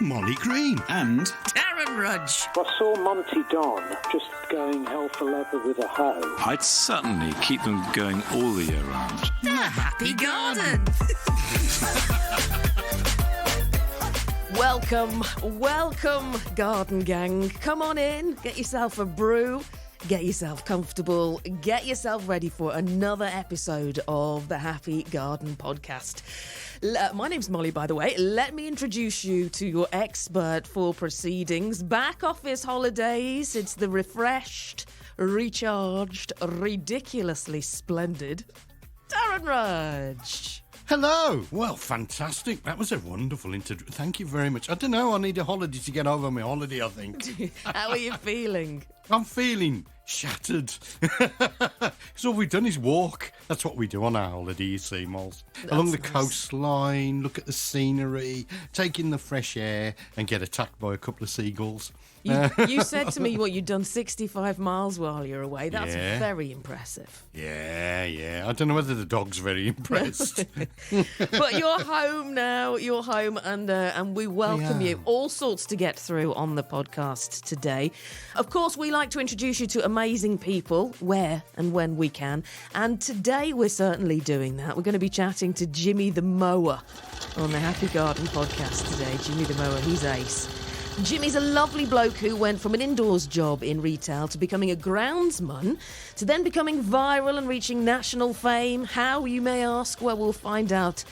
Molly Green, and Darren Rudge. I saw Monty Don just going hell for leather with a hoe. I'd certainly keep them going all the year round. The Happy Garden. Welcome, garden gang. Come on in, get yourself a brew, get yourself comfortable, get yourself ready for another episode of the Happy Garden podcast. My name's Molly, by the way. Let me introduce you to your expert for proceedings. Back off his holidays, it's the refreshed, recharged, ridiculously splendid Darren Rudge. Hello. Well, fantastic. That was a wonderful interview. Thank you very much. I don't know. I need a holiday to get over my holiday, I think. How are you feeling? I'm feeling shattered. Because all we've done is walk. That's what we do on our holiday, you see, Moles. Along the coastline, look at the scenery, take in the fresh air and get attacked by a couple of seagulls. You said to me, you'd done 65 miles while you're away. That's very impressive. Yeah. I don't know whether the dog's very impressed. But you're home now. You're home, and we welcome you. All sorts to get through on the podcast today. Of course, we like to introduce you to amazing people where and when we can. And today we're certainly doing that. We're going to be chatting to Jimmy the Mower on the Happy Garden podcast today. Jimmy the Mower, he's ace. Jimmy's a lovely bloke who went from an indoors job in retail to becoming a groundsman, to then becoming viral and reaching national fame. How, you may ask? Well, we'll find out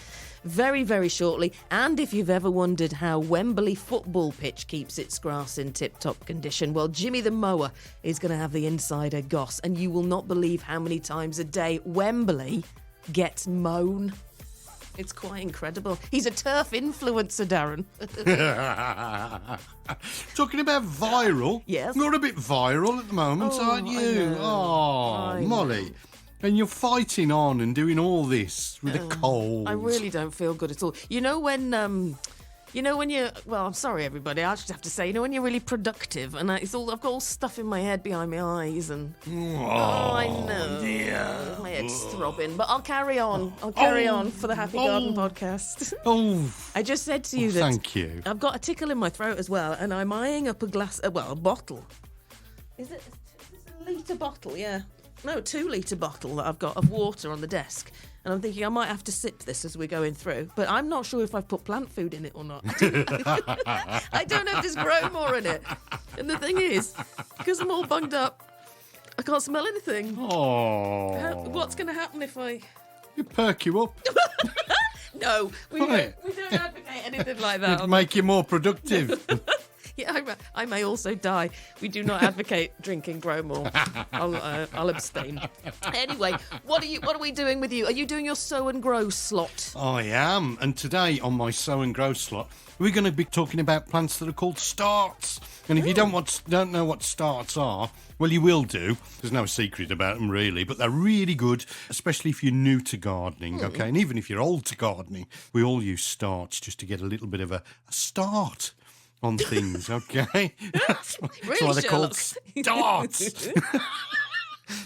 very, very shortly. And if you've ever wondered how Wembley football pitch keeps its grass in tip-top condition, well, Jimmy the Mower is going to have the insider goss, and you will not believe how many times a day Wembley gets mown. It's quite incredible. He's a turf influencer, Darren. Talking about viral. Yes. You're a bit viral at the moment, aren't you? I know. Molly. And you're fighting on and doing all this with a cold. I really don't feel good at all. You know when you're... Well, I'm sorry, everybody. I just have to say, when you're really productive and I've got all stuff in my head behind my eyes and... I know. Dear. My head's throbbing. But I'll carry on. I'll carry on for the Happy Garden podcast. Oh. I just said to you that... Thank you. I've got a tickle in my throat as well, and I'm eyeing up a bottle. Is it a litre bottle? Yeah. No, 2 litre bottle that I've got of water on the desk. And I'm thinking I might have to sip this as we're going through. But I'm not sure if I've put plant food in it or not. I don't know if there's grow more in it. And the thing is, because I'm all bunged up, I can't smell anything. Oh. What's going to happen if I... You perk you up. No, we don't advocate anything like that. It'd make you more productive. Yeah, I may also die. We do not advocate drinking grow more. I'll abstain. Anyway, what are we doing with you? Are you doing your sow and grow slot? I am. And today on my sow and grow slot, we're going to be talking about plants that are called starts. And if you don't know what starts are, well, you will do. There's no secret about them, really. But they're really good, especially if you're new to gardening, okay? And even if you're old to gardening, we all use starts just to get a little bit of a start on things, okay? That's why they're called starts.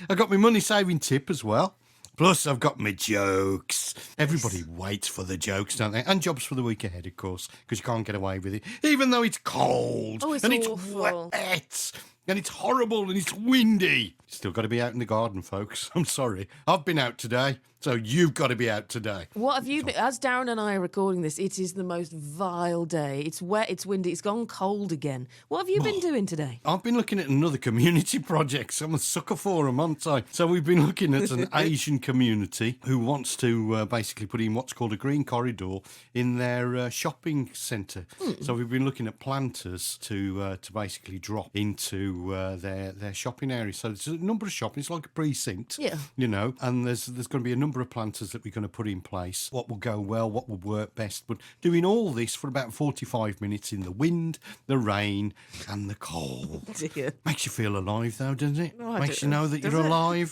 I got my money-saving tip as well. Plus, I've got my jokes. Everybody waits for the jokes, don't they? And jobs for the week ahead, of course, because you can't get away with it. Even though it's cold, it's and awful. It's wet, and it's horrible, and it's windy. Still got to be out in the garden, folks. I'm sorry. I've been out today, so you've got to be out today. What have you been... As Darren and I are recording this, it is the most vile day. It's wet, it's windy, it's gone cold again. What have you been doing today? I've been looking at another community project. I'm a sucker for them, aren't I? So we've been looking at an Asian community who wants to basically put in what's called a green corridor in their shopping centre. So we've been looking at planters to basically drop into their shopping area. So there's a number of shopping. It's like a precinct, and there's going to be a number of planters that we're going to put in place. What will go well, what will work best. But doing all this for about 45 minutes in the wind, the rain and the cold. Dear. Makes you feel alive, though, doesn't it? Oh, Makes you know that you're alive.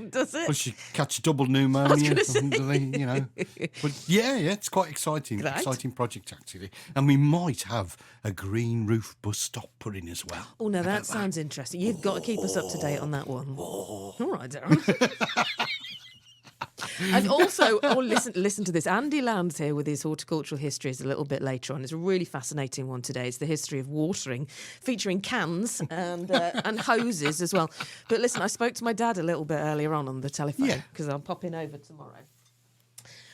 Does it? Plus you catch double pneumonia. But yeah, it's quite exciting. Right. Exciting project, actually. And we might have a green roof bus stop put in as well. Oh, now that sounds interesting. You've got to keep us up to date on that one. All right, Darren. And also, listen to this. Andy Lowndes here with his horticultural histories a little bit later on. It's a really fascinating one today. It's the history of watering, featuring cans and hoses as well. But listen, I spoke to my dad a little bit earlier on the telephone because I'm popping over tomorrow.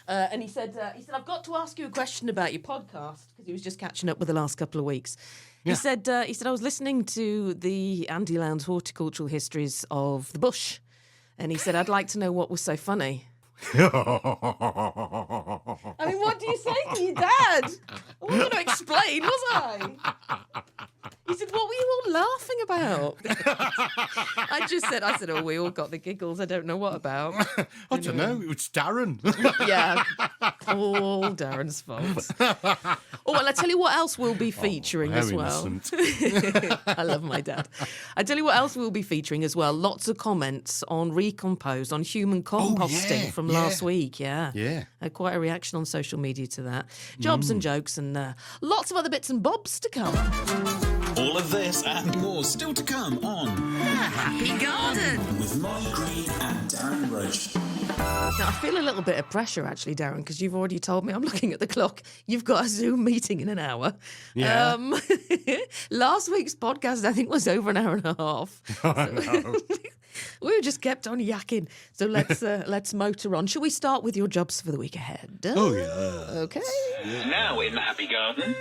And he said, I've got to ask you a question about your podcast because he was just catching up with the last couple of weeks. He said, I was listening to the Andy Lowndes horticultural histories of the bush, and he said, I'd like to know what was so funny. I mean, what do you say to your dad? I wasn't going to explain, was I? He said, what were you all laughing about? I said, oh, we all got the giggles. I don't know what about. I don't know. It's Darren. Yeah. All Darren's fault. Oh, well, I tell you what else we'll be featuring as well. I love my dad. I tell you what else we'll be featuring as well. Lots of comments on Recompose, on human composting from last week. Yeah. Had quite a reaction on social media to that. Jobs and jokes and lots of other bits and bobs to come. All of this and more still to come on Happy Garden with Molly Green and Darren Rudge. Now, I feel a little bit of pressure, actually, Darren, because you've already told me, I'm looking at the clock, you've got a Zoom meeting in an hour. Yeah. Last week's podcast, I think, was over an hour and a half. I know. We just kept on yakking. So let's motor on. Shall we start with your jobs for the week ahead? Oh, yeah. Okay. Now in the Happy Garden.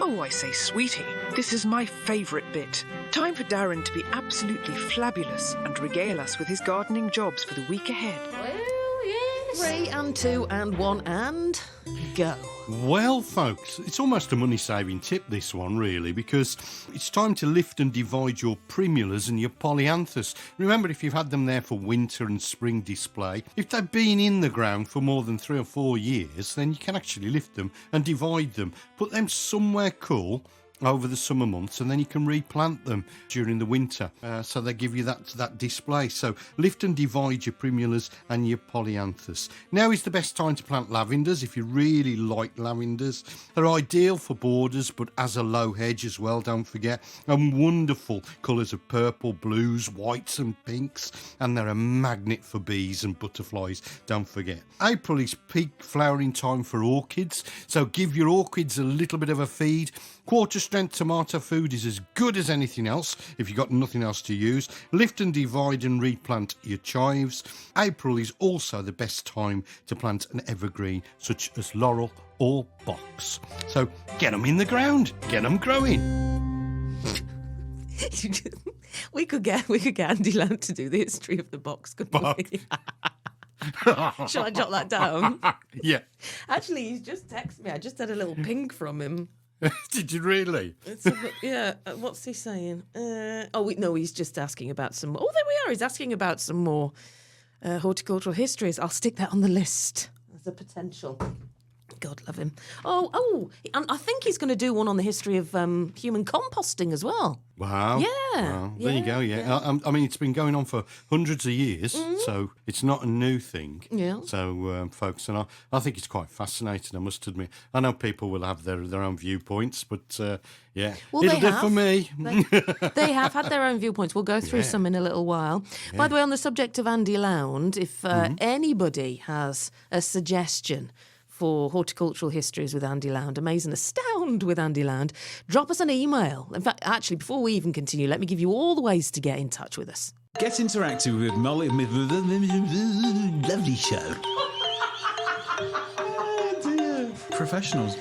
Oh, I say, sweetie, this is my favourite bit. Time for Darren to be absolutely flabulous and regale us with his gardening jobs for the week ahead. Well, yes. 3 and 2 and 1 and go. Well, folks, it's almost a money-saving tip, this one, really, because it's time to lift and divide your primulas and your polyanthus. Remember, if you've had them there for winter and spring display, if they've been in the ground for more than 3 or 4 years, then you can actually lift them and divide them. Put them somewhere cool over the summer months, and then you can replant them during the winter, so they give you that display. So lift and divide your primulas and your polyanthus. Now is the best time to plant lavenders if you really like lavenders. They're ideal for borders, but as a low hedge as well, don't forget. And wonderful colours of purple, blues, whites and pinks, and they're a magnet for bees and butterflies, don't forget. April is peak flowering time for orchids, so give your orchids a little bit of a feed. Quarter-strength tomato food is as good as anything else if you've got nothing else to use. Lift and divide and replant your chives. April is also the best time to plant an evergreen such as laurel or box. So get them in the ground, get them growing. we could get Andy Lowndes to do the history of the box, couldn't we? Shall I jot that down? Yeah. Actually, he's just texted me. I just had a little ping from him. Did you really? What's he saying? He's just asking about some more. Oh, there we are. He's asking about some more horticultural histories. I'll stick that on the list as a potential. God love him. And I think he's going to do one on the history of human composting as well. Wow. Yeah. Wow. There you go, yeah. I mean, it's been going on for hundreds of years, so it's not a new thing. Yeah. So, folks, and I think it's quite fascinating, I must admit. I know people will have their own viewpoints, but, yeah, well, it'll do for me. They have had their own viewpoints. We'll go through some in a little while. Yeah. By the way, on the subject of Andy Lowndes, if anybody has a suggestion for horticultural histories with Andy Lowndes, Amaze and Astound with Andy Lowndes, drop us an email. In fact, actually, before we even continue, let me give you all the ways to get in touch with us. Get interactive with Molly. Lovely show. Professionals.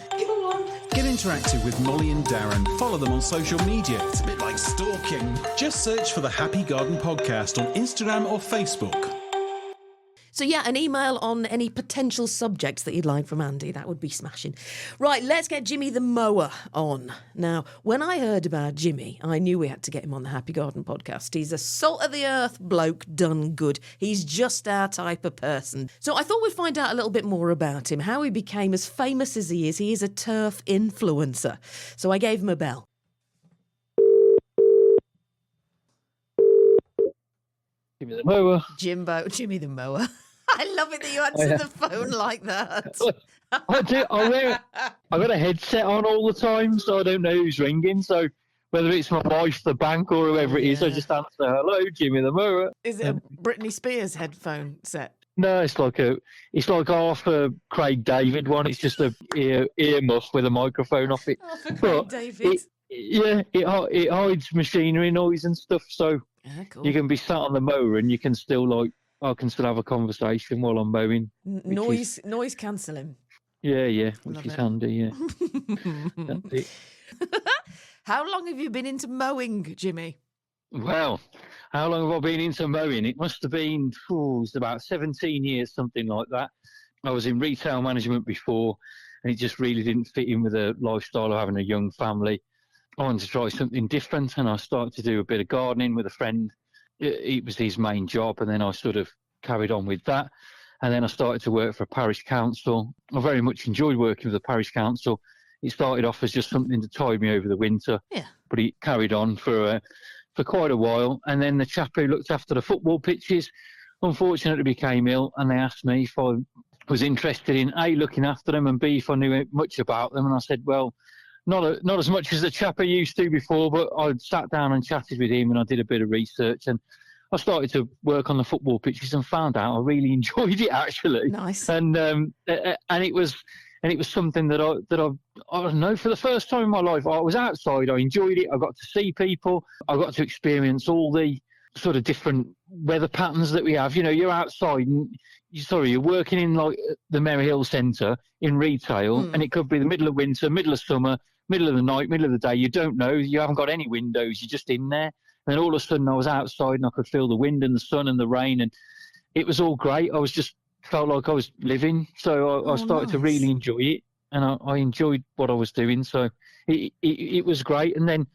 Get interactive with Molly and Darren. Follow them on social media. It's a bit like stalking. Just search for the Happy Garden Podcast on Instagram or Facebook. So, yeah, an email on any potential subjects that you'd like from Andy. That would be smashing. Right, let's get Jimmy the Mower on. Now, when I heard about Jimmy, I knew we had to get him on the Happy Garden podcast. He's a salt-of-the-earth bloke done good. He's just our type of person. So I thought we'd find out a little bit more about him, how he became as famous as he is. He is a turf influencer. So I gave him a bell. Jimmy the Mower. Jimmy the Mower. I love it that you answer the phone like that. I do. I got a headset on all the time, so I don't know who's ringing. So whether it's my wife, the bank, or whoever it is, I just answer, "Hello, Jimmy the Mower." Is it a Britney Spears headphone set? No, it's like half a Craig David one. It's just a ear muff with a microphone off it. Oh, for Craig But David. it hides machinery noise and stuff, so Cool. you can be sat on the mower and you can still I can still have a conversation while I'm mowing. Noise cancelling. Yeah, which Love is it. handy. Yeah, that's it. How long have you been into mowing, Jimmy? Well, how long have I been into mowing? It must have been it's about 17 years, something like that. I was in retail management before, and it just really didn't fit in with the lifestyle of having a young family. I wanted to try something different, and I started to do a bit of gardening with a friend. It was his main job, and then I sort of carried on with that. And then I started to work for a parish council. I very much enjoyed working with the parish council. It started off as just something to tide me over the winter, but it carried on for quite a while. And then the chap who looked after the football pitches unfortunately became ill, and they asked me if I was interested in A, looking after them, and B, if I knew much about them. And I said, well, not as much as the chap I used to before, but I sat down and chatted with him, and I did a bit of research, and I started to work on the football pitches and found out I really enjoyed it, actually. Nice. And it was something that I don't know, for the first time in my life, I was outside, I enjoyed it, I got to see people, I got to experience all the sort of different weather patterns that we have. You know, you're outside and you're working in like the Merry Hill Centre in retail, and it could be the middle of winter, middle of summer, middle of the night, middle of the day. You don't know, you haven't got any windows, you're just in there. And then all of a sudden I was outside and I could feel the wind and the sun and the rain, and it was all great. I was just felt like I was living. So I started to really enjoy it, and I enjoyed what I was doing. So it was great. And then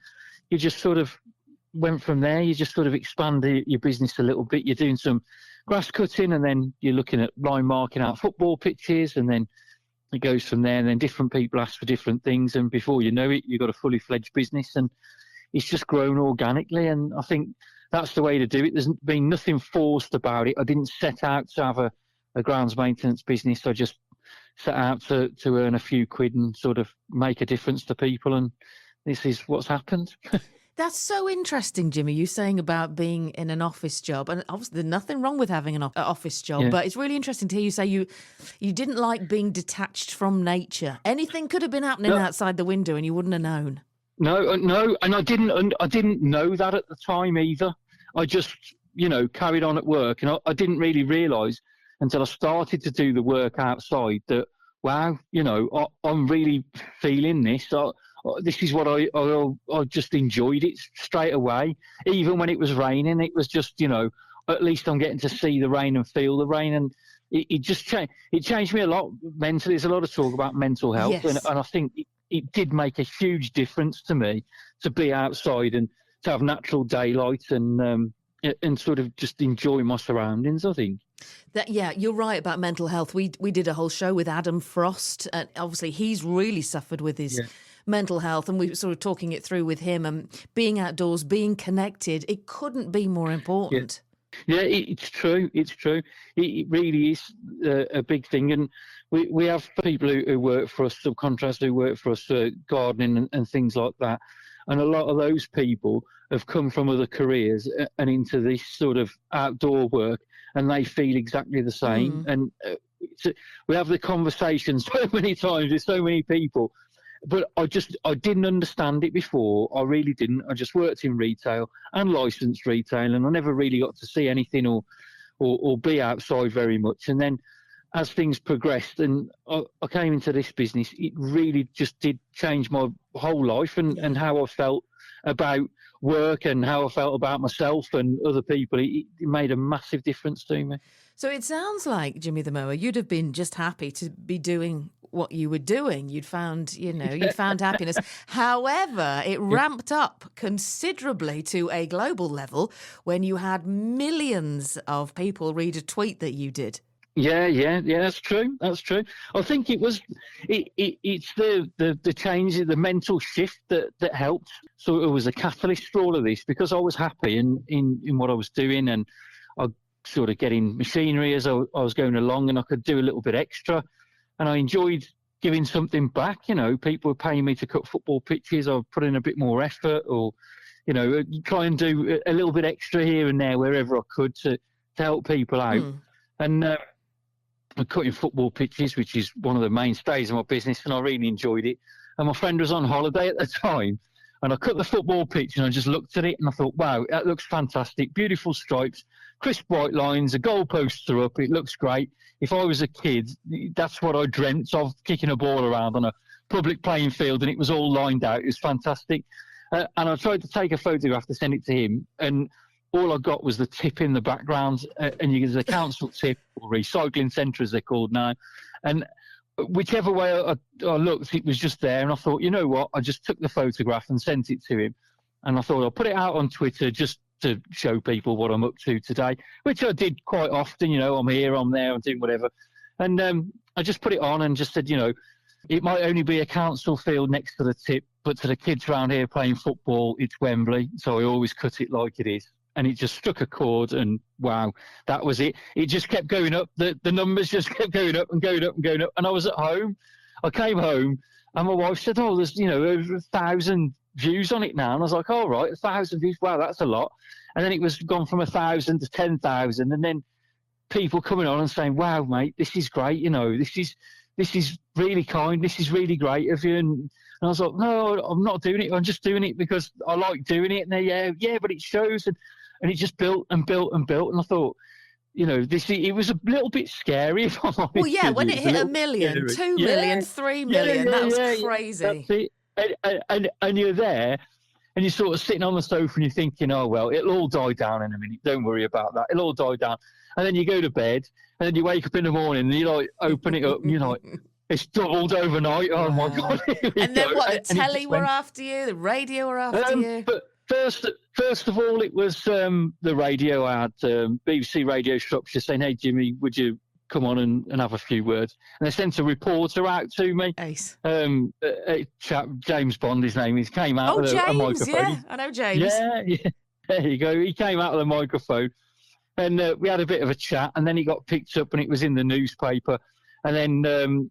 you just sort of went from there. You just sort of expand your business a little bit. You're doing some grass cutting, and then you're looking at line marking out football pitches, and then it goes from there. And then different people ask for different things, and before you know it, you've got a fully fledged business, and it's just grown organically. And I think that's the way to do it. There's been nothing forced about it. I didn't set out to have a grounds maintenance business. I just set out to earn a few quid and sort of make a difference to people, and this is what's happened. That's so interesting, Jimmy, you saying about being in an office job. And obviously there's nothing wrong with having an office job, but it's really interesting to hear you say you didn't like being detached from nature. Anything could have been happening outside the window and you wouldn't have known. No, and I didn't know that at the time either. I just, carried on at work, and I didn't really realise until I started to do the work outside that, wow, I'm really feeling this. This is what I just enjoyed it straight away. Even when it was raining, it was just, at least I'm getting to see the rain and feel the rain. And it just changed me a lot mentally. There's a lot of talk about mental health. Yes. And I think it did make a huge difference to me to be outside and to have natural daylight and sort of just enjoy my surroundings, I think. You're right about mental health. We did a whole show with Adam Frost, and obviously he's really suffered with his mental health, and we were sort of talking it through with him, and being outdoors, being connected, it couldn't be more important. Yeah, it's true. It's true. It really is a big thing. And we have people who work for us, subcontractors who work for us, gardening and things like that. And a lot of those people have come from other careers and into this sort of outdoor work, and they feel exactly the same. And we have the conversation so many times with so many people, but I didn't understand it before. I really didn't. I just worked in retail and licensed retail, and I never really got to see anything or be outside very much. And then as things progressed and I came into this business, it really just did change my whole life and how I felt about work and how I felt about myself and other people. It made a massive difference to me. So it sounds like, Jimmy the Mower, you'd have been just happy to be doing what you were doing. You'd found happiness. However, it ramped up considerably to a global level when you had millions of people read a tweet that you did. Yeah, that's true. That's true. I think it's the change, the mental shift that helped. So it was a catalyst for all of this, because I was happy in what I was doing, and I sort of getting machinery as I was going along, and I could do a little bit extra, and I enjoyed giving something back. People were paying me to cut football pitches. I put in a bit more effort, or try and do a little bit extra here and there wherever I could to help people out. And cutting football pitches, which is one of the mainstays of my business, and I really enjoyed it. And my friend was on holiday at the time, and I cut the football pitch, and I just looked at it, and I thought, wow, that looks fantastic. Beautiful stripes, crisp white lines, the goalposts are up. It looks great. If I was a kid, that's what I dreamt of, kicking a ball around on a public playing field, and it was all lined out. It was fantastic. And I tried to take a photograph to send it to him, and all I got was the tip in the background, and there's a council tip, or recycling centre as they're called now. And whichever way I looked, it was just there. And I thought, you know what? I just took the photograph and sent it to him. And I thought I'll put it out on Twitter just to show people what I'm up to today, which I did quite often. You know, I'm here, I'm there, I'm doing whatever. And I just put it on and just said, you know, it might only be a council field next to the tip, but to the kids around here playing football, it's Wembley. So I always cut it like it is. And it just struck a chord, and wow, that was it. It just kept going up. The numbers just kept going up and going up and going up. And I was at home. I came home, and my wife said, oh, there's, you know, over 1,000 views on it now. And I was like, all right, 1,000 views. Wow, that's a lot. And then it was gone from 1,000 to 10,000. And then people coming on and saying, wow, mate, this is great. You know, this is really kind. This is really great of you. And I was like, no, I'm not doing it. I'm just doing it because I like doing it. And they, yeah, but it shows. And it just built and built and built. And I thought, you know, it was a little bit scary. If I'm honest. Well, yeah, when it hit 1 million, scary. 2 million, 3 million, that was crazy. That's it. And you're there, and you're sort of sitting on the sofa and you're thinking, oh, well, it'll all die down in a minute. Don't worry about that. It'll all die down. And then you go to bed, and then you wake up in the morning and you like open it up and you're like, it's doubled overnight. Oh, my God. And then what, the telly were after you, the radio were after you? But first of all, it was the radio. I had BBC Radio Shropshire saying, hey, Jimmy, would you come on and have a few words? And they sent a reporter out to me. Ace. A chap, James Bond, his name is, came out with a microphone. Yeah, I know James. Yeah, there you go. He came out with a microphone, and we had a bit of a chat, and then he got picked up and it was in the newspaper. And then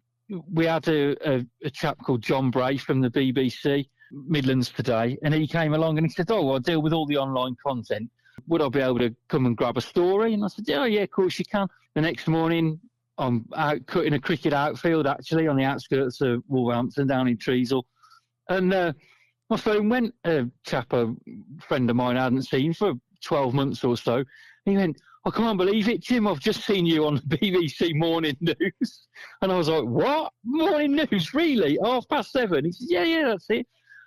we had a chap called John Bray from the BBC Midlands Today, and he came along and he said, oh, I deal with all the online content. Would I be able to come and grab a story? And I said, yeah, of course you can. The next morning, I'm out cutting a cricket outfield, actually, on the outskirts of Wolverhampton, down in Treasle. And my phone went. A friend of mine I hadn't seen for 12 months or so. He went, I can't believe it, Jim. I've just seen you on the BBC Morning News. And I was like, what? Morning News? Really? 7:30? He said, yeah, that's it.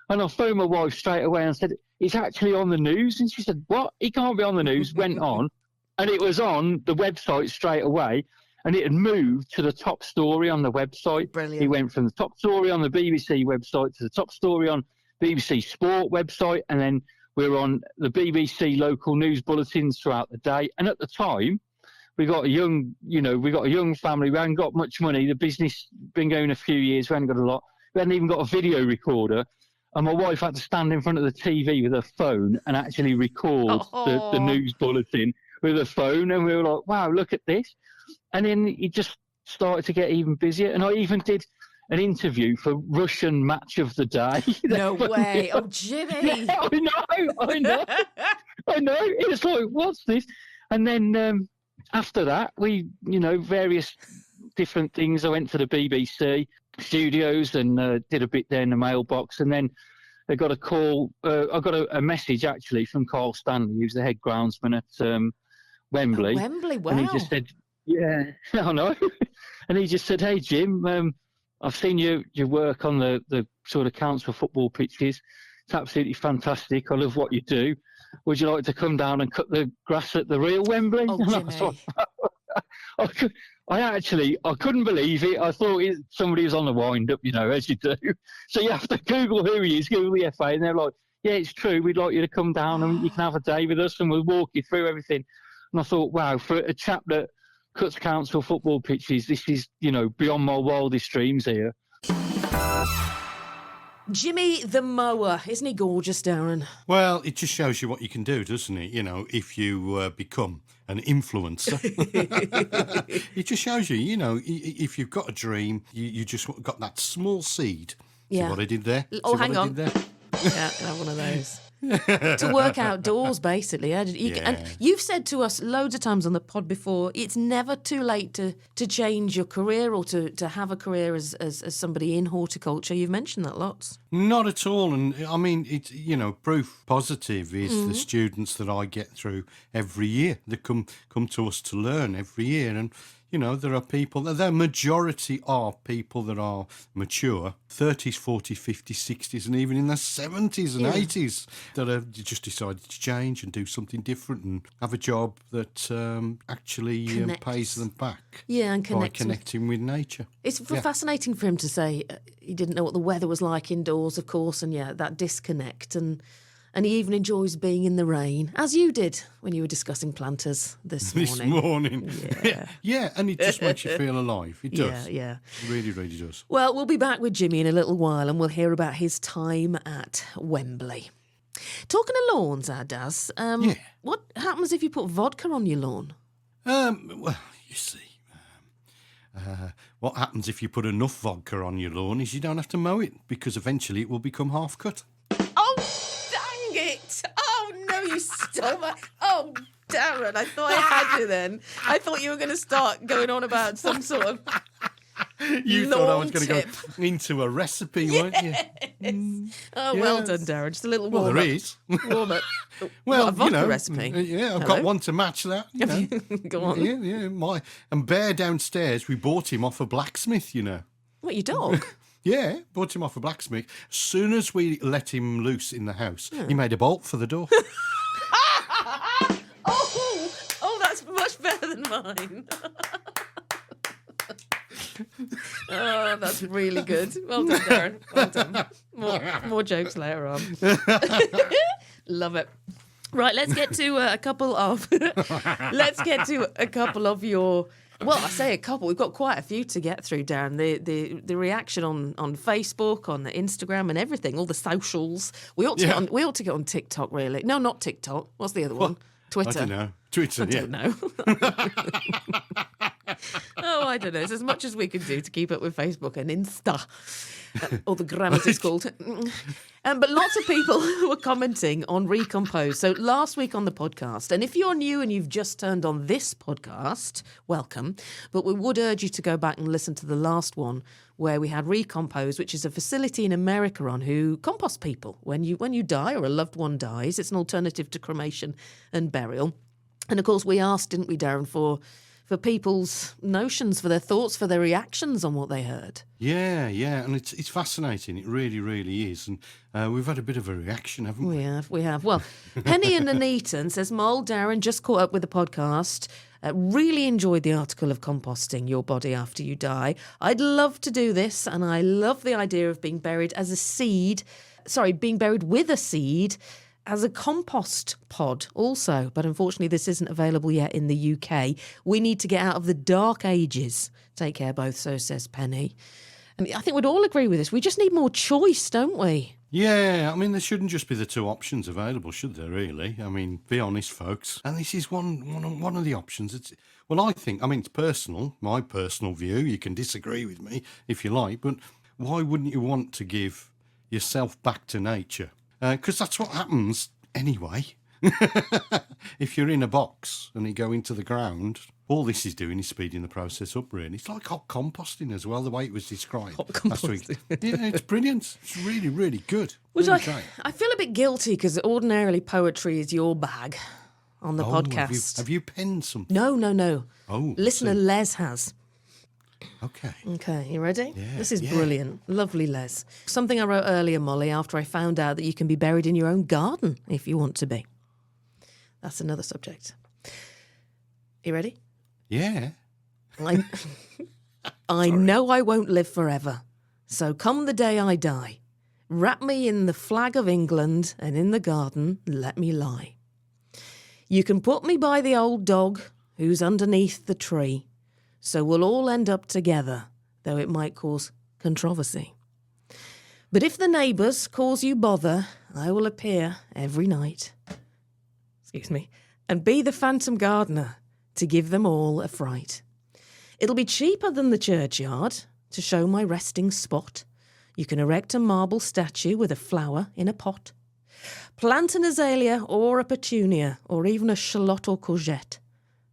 And I phoned my wife straight away and said, it's actually on the news. And she said, what? It can't be on the news. Went on. And it was on the website straight away. And it had moved to the top story on the website. Brilliant. It went from the top story on the BBC website to the top story on BBC Sport website. And then we were on the BBC local news bulletins throughout the day. And at the time, we got a young family. We hadn't got much money. The business been going a few years. We hadn't got a lot. We hadn't even got a video recorder. And my wife had to stand in front of the TV with her phone and actually record the news bulletin with her phone. And we were like, wow, look at this. And then it just started to get even busier. And I even did an interview for Russian Match of the Day. No way. Oh, Jimmy. Yeah, I know. It was like, what's this? And then after that, we, various different things. I went to the BBC studios and did a bit there in the mailbox. And then I got a call. I got a message, actually, from Carl Stanley, who's the head groundsman at Wembley. Oh, Wembley, wow. And he just said, yeah, I know. And he just said, hey, Jim, I've seen your work on the sort of council football pitches. It's absolutely fantastic. I love what you do. Would you like to come down and cut the grass at the real Wembley? Oh, Jimmy. I couldn't believe it. I thought somebody was on the wind-up, as you do. So you have to Google who he is, Google the FA, and they're like, yeah, it's true. We'd like you to come down and you can have a day with us and we'll walk you through everything. And I thought, wow, for a chap that cuts council football pitches, this is, beyond my wildest dreams here. Jimmy the Mower. Isn't he gorgeous, Darren? Well, it just shows you what you can do, doesn't it? If you become an influencer. It just shows you, if you've got a dream, you just got that small seed. Yeah. See what I did there? Oh, hang on. Yeah, have one of those. To work outdoors, basically. And you've said to us loads of times on the pod before, it's never too late to change your career or to have a career as somebody in horticulture. You've mentioned that lots. Not at all. And I mean, it's, proof positive is the students that I get through every year that come to us to learn every year. And there are people, the majority are people that are mature, 30s, 40s, 50s, 60s, and even in their 70s and 80s that have just decided to change and do something different and have a job that actually pays them back. Yeah, and by connecting with nature. It's fascinating for him to say he didn't know what the weather was like indoors, of course, and that disconnect. And he even enjoys being in the rain, as you did when you were discussing planters this morning. Yeah, and it just makes you feel alive. It does. Yeah. It really, really does. Well, we'll be back with Jimmy in a little while and we'll hear about his time at Wembley. Talking of lawns, Daz, what happens if you put vodka on your lawn? Well, you see, what happens if you put enough vodka on your lawn is you don't have to mow it because eventually it will become half cut. Oh, dang it! Oh, no, you stole my... Oh, Darren, I thought I had you then. I thought you were going to start going on about some sort of... You thought I was going to go into a recipe, weren't you? Well done, Darren. Just a little warm-up. Well, there is. Warm-up. Well, a vodka recipe. I've got one to match that. Go on. Yeah. And Bear downstairs, we bought him off a blacksmith, What, your dog? Yeah, bought him off a blacksmith. As soon as we let him loose in the house, he made a bolt for the door. Oh, that's much better than mine. Oh, that's really good. Well done, Darren. Well done. More jokes later on. Love it. Right, let's get to a couple of your. Well, I say a couple. We've got quite a few to get through, Darren. The reaction on Facebook, on Instagram, and everything. All the socials. We ought to get on TikTok. Really? No, not TikTok. What's the other one? Twitter. I don't know. Twitter. I don't know. I don't know. It's as much as we can do to keep up with Facebook and Insta, or the gram as it's called. But lots of people were commenting on Recompose. So last week on the podcast, and if you're new and you've just turned on this podcast, welcome. But we would urge you to go back and listen to the last one where we had Recompose, which is a facility in America who compost people when you die or a loved one dies. It's an alternative to cremation and burial. And of course, we asked, didn't we, Darren, for people's notions, for their thoughts, for their reactions on what they heard. Yeah, and it's fascinating. It really, really is. And we've had a bit of a reaction, haven't we? We have. Well, Penny and Anita says, Mole, Darren, just caught up with the podcast. Really enjoyed the article of composting your body after you die. I'd love to do this, and I love the idea of being buried with a seed as a compost pod also, but unfortunately this isn't available yet in the UK. We need to get out of the dark ages. Take care both, so says Penny. And I think we'd all agree with this. We just need more choice, don't we? Yeah, I mean, there shouldn't just be the two options available, should there, really? I mean, be honest, folks. And this is one of the options. It's personal, my personal view. You can disagree with me if you like, but why wouldn't you want to give yourself back to nature? Because that's what happens anyway. If you're in a box and you go into the ground, all this is doing is speeding the process up, really. It's like hot composting as well, the way it was described last week. Yeah, it's brilliant. It's really, really good. I feel a bit guilty because ordinarily poetry is your bag on the podcast. Have you penned something? No. Oh, listener Les has. Okay, you ready? Yeah, this is brilliant. Lovely, Les. Something I wrote earlier, Molly, after I found out that you can be buried in your own garden if you want to be. That's another subject. You ready? Yeah. I know I won't live forever, so come the day I die, wrap me in the flag of England and in the garden let me lie. You can put me by the old dog who's underneath the tree, so we'll all end up together, though it might cause controversy. But if the neighbours cause you bother, I will appear every night, and be the phantom gardener to give them all a fright. It'll be cheaper than the churchyard to show my resting spot. You can erect a marble statue with a flower in a pot. Plant an azalea or a petunia or even a shallot or courgette.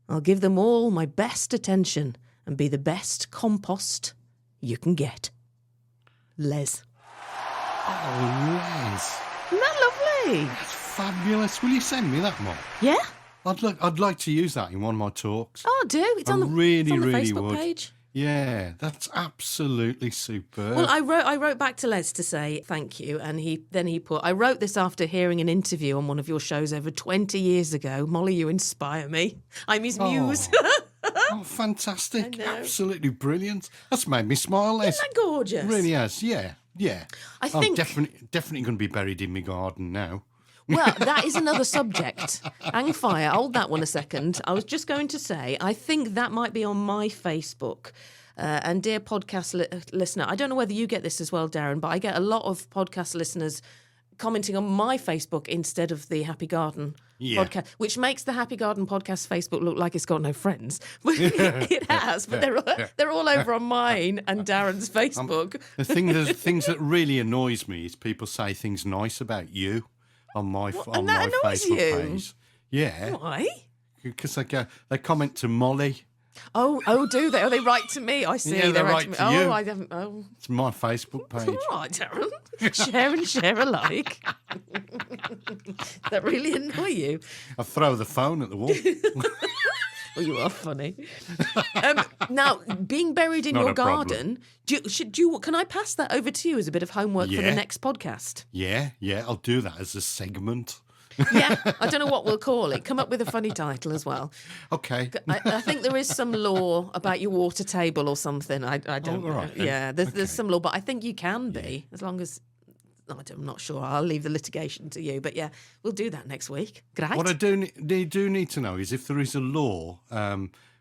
I'll give them all my best attention and be the best compost you can get. Les. Oh, Les. Isn't that lovely? That's fabulous. Will you send me that, Mum? Yeah? I'd like to use that in one of my talks. Oh, do. It's on the Facebook would. page. Yeah, that's absolutely superb. Well, I wrote back to Les to say thank you, and he put, I wrote this after hearing an interview on one of your shows over 20 years ago. Molly, you inspire me. I'm his muse. Oh, fantastic. Absolutely brilliant. That's made me smile, Les. Isn't that gorgeous? It really has, yeah. I think I'm definitely going to be buried in my garden now. Well, that is another subject. Hang fire. Hold that one a second. I was just going to say, I think that might be on my Facebook. And dear podcast listener, I don't know whether you get this as well, Darren, but I get a lot of podcast listeners commenting on my Facebook instead of the Happy Garden podcast, which makes the Happy Garden podcast Facebook look like it's got no friends. It has, but they're all over on mine and Darren's Facebook. The things that really annoys me is people say things nice about you on my Facebook page. Yeah. Why? Because they comment to Molly. Oh, do they? Oh, they write to me. I see. Yeah, they write to you. Oh, I haven't. Oh, it's my Facebook page. All right, Darren. Share and share alike. That really annoy you? I throw the phone at the wall. Well, you are funny. Now, being buried in Not your a garden, can I pass that over to you as a bit of homework for the next podcast? Yeah, I'll do that as a segment. Yeah, I don't know what we'll call it. Come up with a funny title as well. Okay. I think there is some law about your water table or something. I don't know. Right, yeah, there's some law, but I think you can be, as long as... I'm not sure. I'll leave the litigation to you. But yeah, we'll do that next week. Great. What I do need to know is if there is a law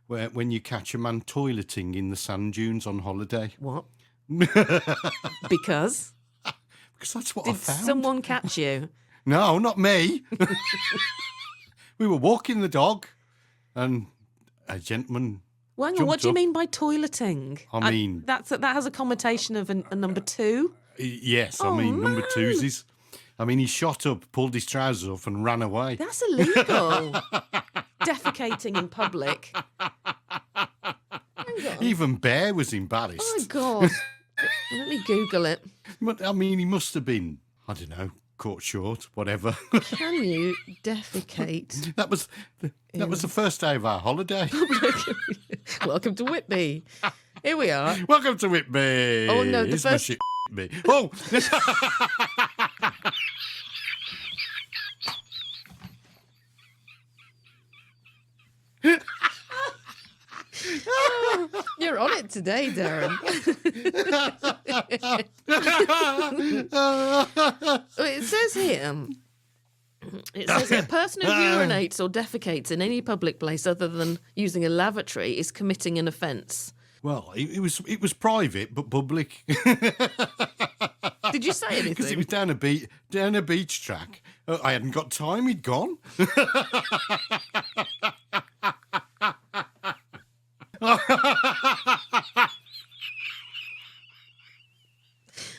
where when you catch a man toileting in the sand dunes on holiday. What? Because? Because that's what Did I found. someone catch you? No, not me. We were walking the dog and a gentleman. Well, hang on, what do you mean by toileting? I mean... that has a connotation of a number two. Yes, I mean number twosies. I mean, he shot up, pulled his trousers off and ran away. That's illegal. Defecating in public. Even Bear was embarrassed. Oh, God. Let me Google it. I mean, he must have been, I don't know, caught short, whatever. Can you defecate? That was the first day of our holiday. Welcome to Whitby. Here we are. Welcome to Whitby. Oh, no, the Here's first... my shit, Whitby. Oh! Oh, you're on it today, Darren. It says here, a person who urinates or defecates in any public place other than using a lavatory is committing an offence. Well, it was private but public. Did you say anything? Because it was down a beach track. I hadn't got time. He'd gone.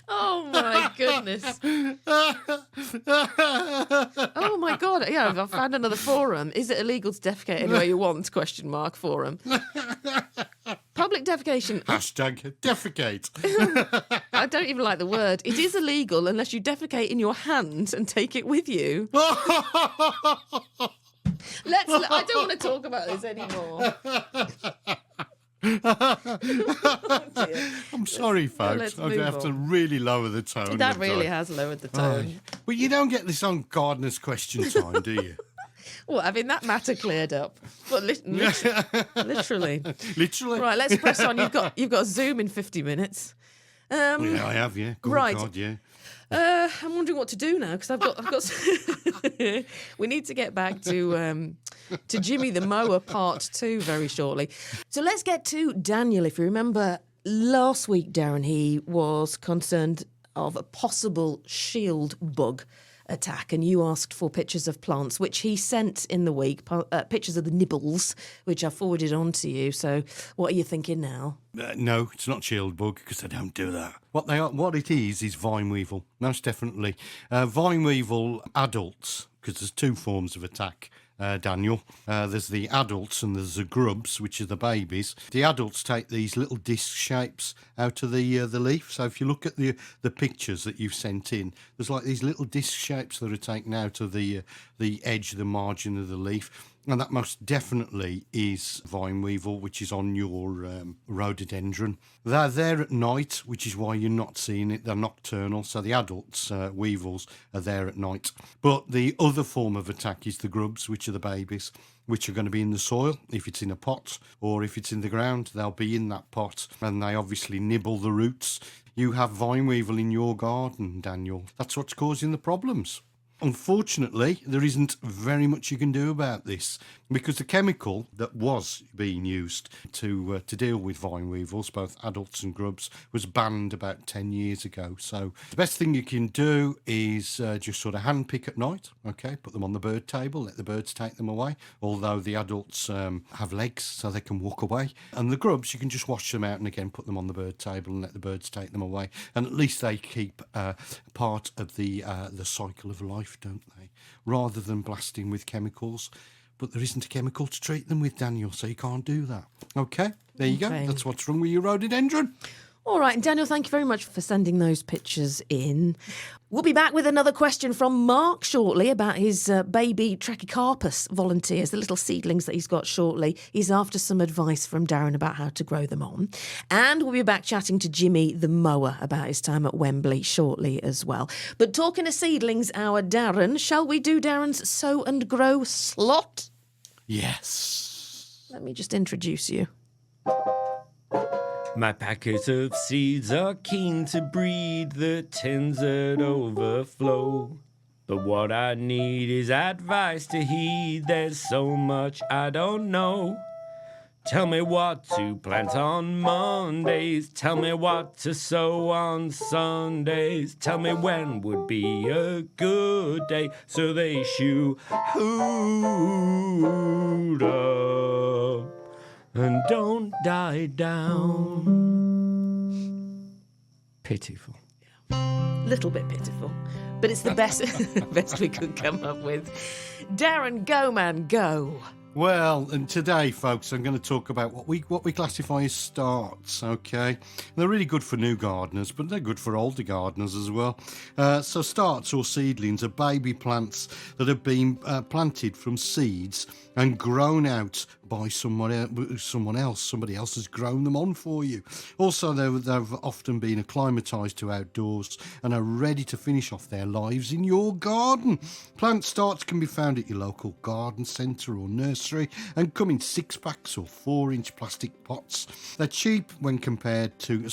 Oh my goodness. Oh my God. Yeah, I've found another forum. Is it illegal to defecate anywhere you want? ? Forum. Public defecation. Hashtag defecate. I don't even like the word. It is illegal unless you defecate in your hand and take it with you. I don't want to talk about this anymore. I'm sorry, folks. Let's I'm going to have to really lower the tone. That really has lowered the tone. But you don't get this on Gardener's Question Time, do you? Well, I mean, that matter cleared up. But literally. Literally. Right, let's press on. You've got Zoom in 50 minutes. Yeah, I have, yeah. Good right. God, yeah. I'm wondering what to do now because I've got. We need to get back to Jimmy the Mower Part 2 very shortly. So let's get to Daniel. If you remember last week, Darren, he was concerned of a possible shield bug attack, and you asked for pictures of plants, which he sent in the week, pictures of the nibbles, which I forwarded on to you. So what are you thinking now? No, it's not shield bug, because they don't do that. What it is vine weevil, most definitely. Vine weevil adults, because there's two forms of attack. Daniel. There's the adults and there's the grubs, which are the babies. The adults take these little disc shapes out of the leaf. So if you look at the pictures that you've sent in, there's like these little disc shapes that are taken out of the edge, the margin of the leaf. And that most definitely is vine weevil, which is on your rhododendron. They're there at night, which is why you're not seeing it. They're nocturnal, so the adults, weevils, are there at night. But the other form of attack is the grubs, which are the babies, which are going to be in the soil. If it's in a pot or if it's in the ground, they'll be in that pot, and they obviously nibble the roots. You have vine weevil in your garden, Daniel. That's what's causing the problems. Unfortunately, there isn't very much you can do about this, because the chemical that was being used to deal with vine weevils, both adults and grubs, was banned about 10 years ago. So the best thing you can do is just sort of hand pick at night, okay, put them on the bird table, let the birds take them away, although the adults have legs so they can walk away. And the grubs, you can just wash them out and again put them on the bird table and let the birds take them away. And at least they keep part of the cycle of life, don't they? Rather than blasting with chemicals. But there isn't a chemical to treat them with, Daniel, so you can't do that. Okay, there you go. That's what's wrong with your rhododendron. All right, Daniel, thank you very much for sending those pictures in. We'll be back with another question from Mark shortly about his baby Trachycarpus volunteers, the little seedlings that he's got shortly. He's after some advice from Darren about how to grow them on. And we'll be back chatting to Jimmy the Mower about his time at Wembley shortly as well. But talking of seedlings, our Darren, shall we do Darren's sow and grow slot? Yes. Let me just introduce you. My packets of seeds are keen to breed the tins that overflow. But what I need is advice to heed. There's so much I don't know. Tell me what to plant on Mondays. Tell me what to sow on Sundays. Tell me when would be a good day so they shoot up and don't die down. Pitiful. Little bit pitiful, but it's the best best we could come up with. Darren, go man, go. Well, and today, folks, I'm going to talk about what we classify as starts, okay? They're really good for new gardeners, but they're good for older gardeners as well. So starts or seedlings are baby plants that have been planted from seeds and grown out by somebody else. Somebody else has grown them on for you. Also, they've often been acclimatised to outdoors and are ready to finish off their lives in your garden. Plant starts can be found at your local garden centre or nursery and come in 6-packs or 4-inch plastic pots. They're not cheap when compared to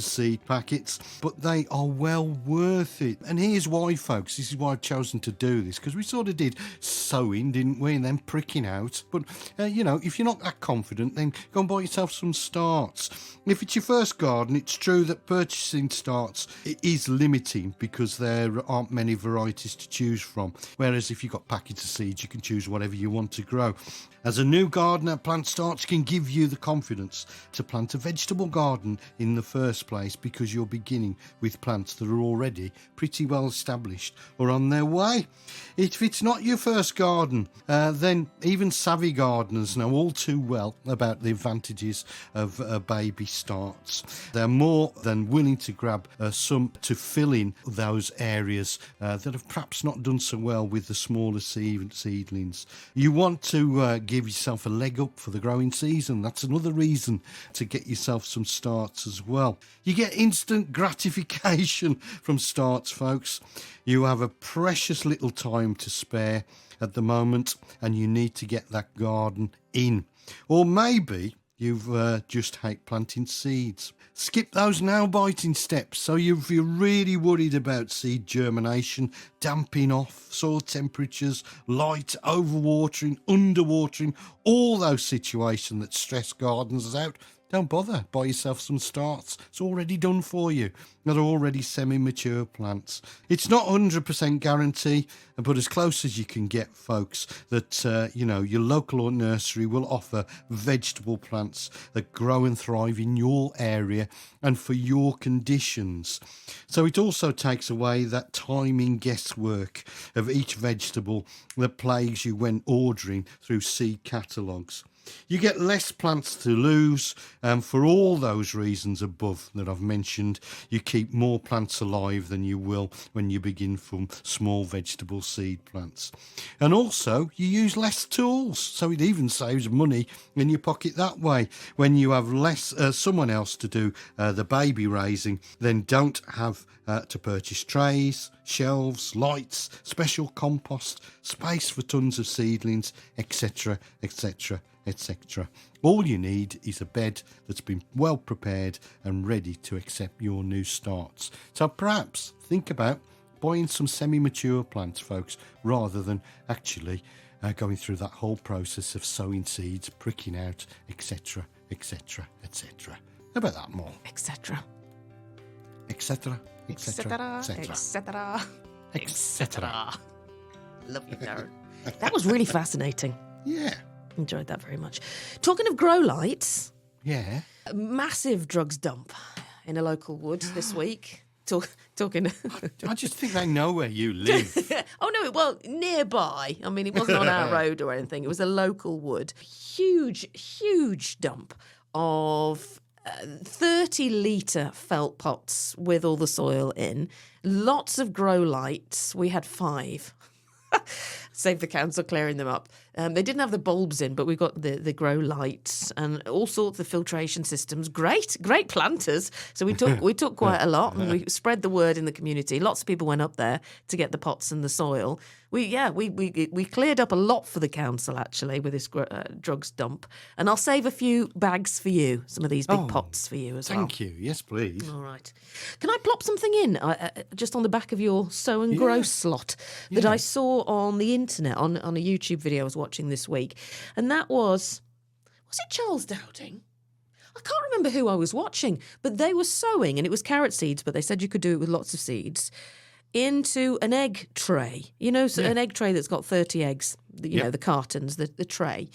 seed packets, but they are well worth it. And here's why, folks. This is why I've chosen to do this, because we sort of did sowing, didn't we, and then pricking out. But if you're not that confident, then go and buy yourself some starts. If it's your first garden, it's true that purchasing starts is limiting because there aren't many varieties to choose from, whereas if you've got packets of seeds, you can choose whatever you want to grow. As a new gardener, plant starts can give you the confidence to plant a vegetable garden in the first place, because you're beginning with plants that are already pretty well established or on their way. If it's not your first garden, then even savvy gardeners know all too well about the advantages of baby starts. They're more than willing to grab some to fill in those areas that have perhaps not done so well with the smaller seedlings. You want to give yourself a leg up for the growing season. That's another reason to get yourself some starts as well. You get instant gratification from starts, folks. You have a precious little time to spare at the moment, and you need to get that garden in. Or maybe you've just hate planting seeds. Skip those nail-biting steps. So if you're really worried about seed germination, damping off, soil temperatures, light, overwatering, underwatering, all those situations that stress gardeners out, don't bother. Buy yourself some starts. It's already done for you. They're already semi-mature plants. It's not 100% guarantee, but as close as you can get, folks, that, your local nursery will offer vegetable plants that grow and thrive in your area and for your conditions. So it also takes away that timing guesswork of each vegetable that plagues you when ordering through seed catalogues. You get less plants to lose, and for all those reasons above that I've mentioned, you keep more plants alive than you will when you begin from small vegetable seed plants. And also, you use less tools, so it even saves money in your pocket that way. When you have less someone else to do the baby raising, then don't have to purchase trays, shelves, lights, special compost, space for tons of seedlings, etc., etc., etc. All you need is a bed that's been well prepared and ready to accept your new starts. So perhaps think about buying some semi-mature plants, folks, rather than actually going through that whole process of sowing seeds, pricking out, etc., etc., etc. How about that, Mom? Etc. Etc., etc., etc., etc. etc. Love you, Darren. That was really fascinating. Yeah. Enjoyed that very much. Talking of grow lights, Yeah. a massive drugs dump in a local wood this week. Talking. I just think they know where you live. Oh no! Well, nearby. I mean, it wasn't on our road or anything. It was a local wood. Huge dump of 30-litre felt pots with all the soil in. Lots of grow lights. We had 5. Save the council clearing them up. They didn't have the bulbs in, but we got the grow lights and all sorts of filtration systems. Great planters. So we took quite a lot, and we spread the word in the community. Lots of people went up there to get the pots and the soil. We cleared up a lot for the council actually with this drugs dump, and I'll save a few bags for you. Some of these big pots for you as well. Thank you. Yes, please. All right. Can I plop something in just on the back of your sow and grow slot that I saw on the internet on a YouTube video I was watching this week, and that was it Charles Dowding? I can't remember who I was watching, but they were sowing, and it was carrot seeds, but they said you could do it with lots of seeds, into an egg tray. An egg tray that's got 30 eggs, the cartons, the tray.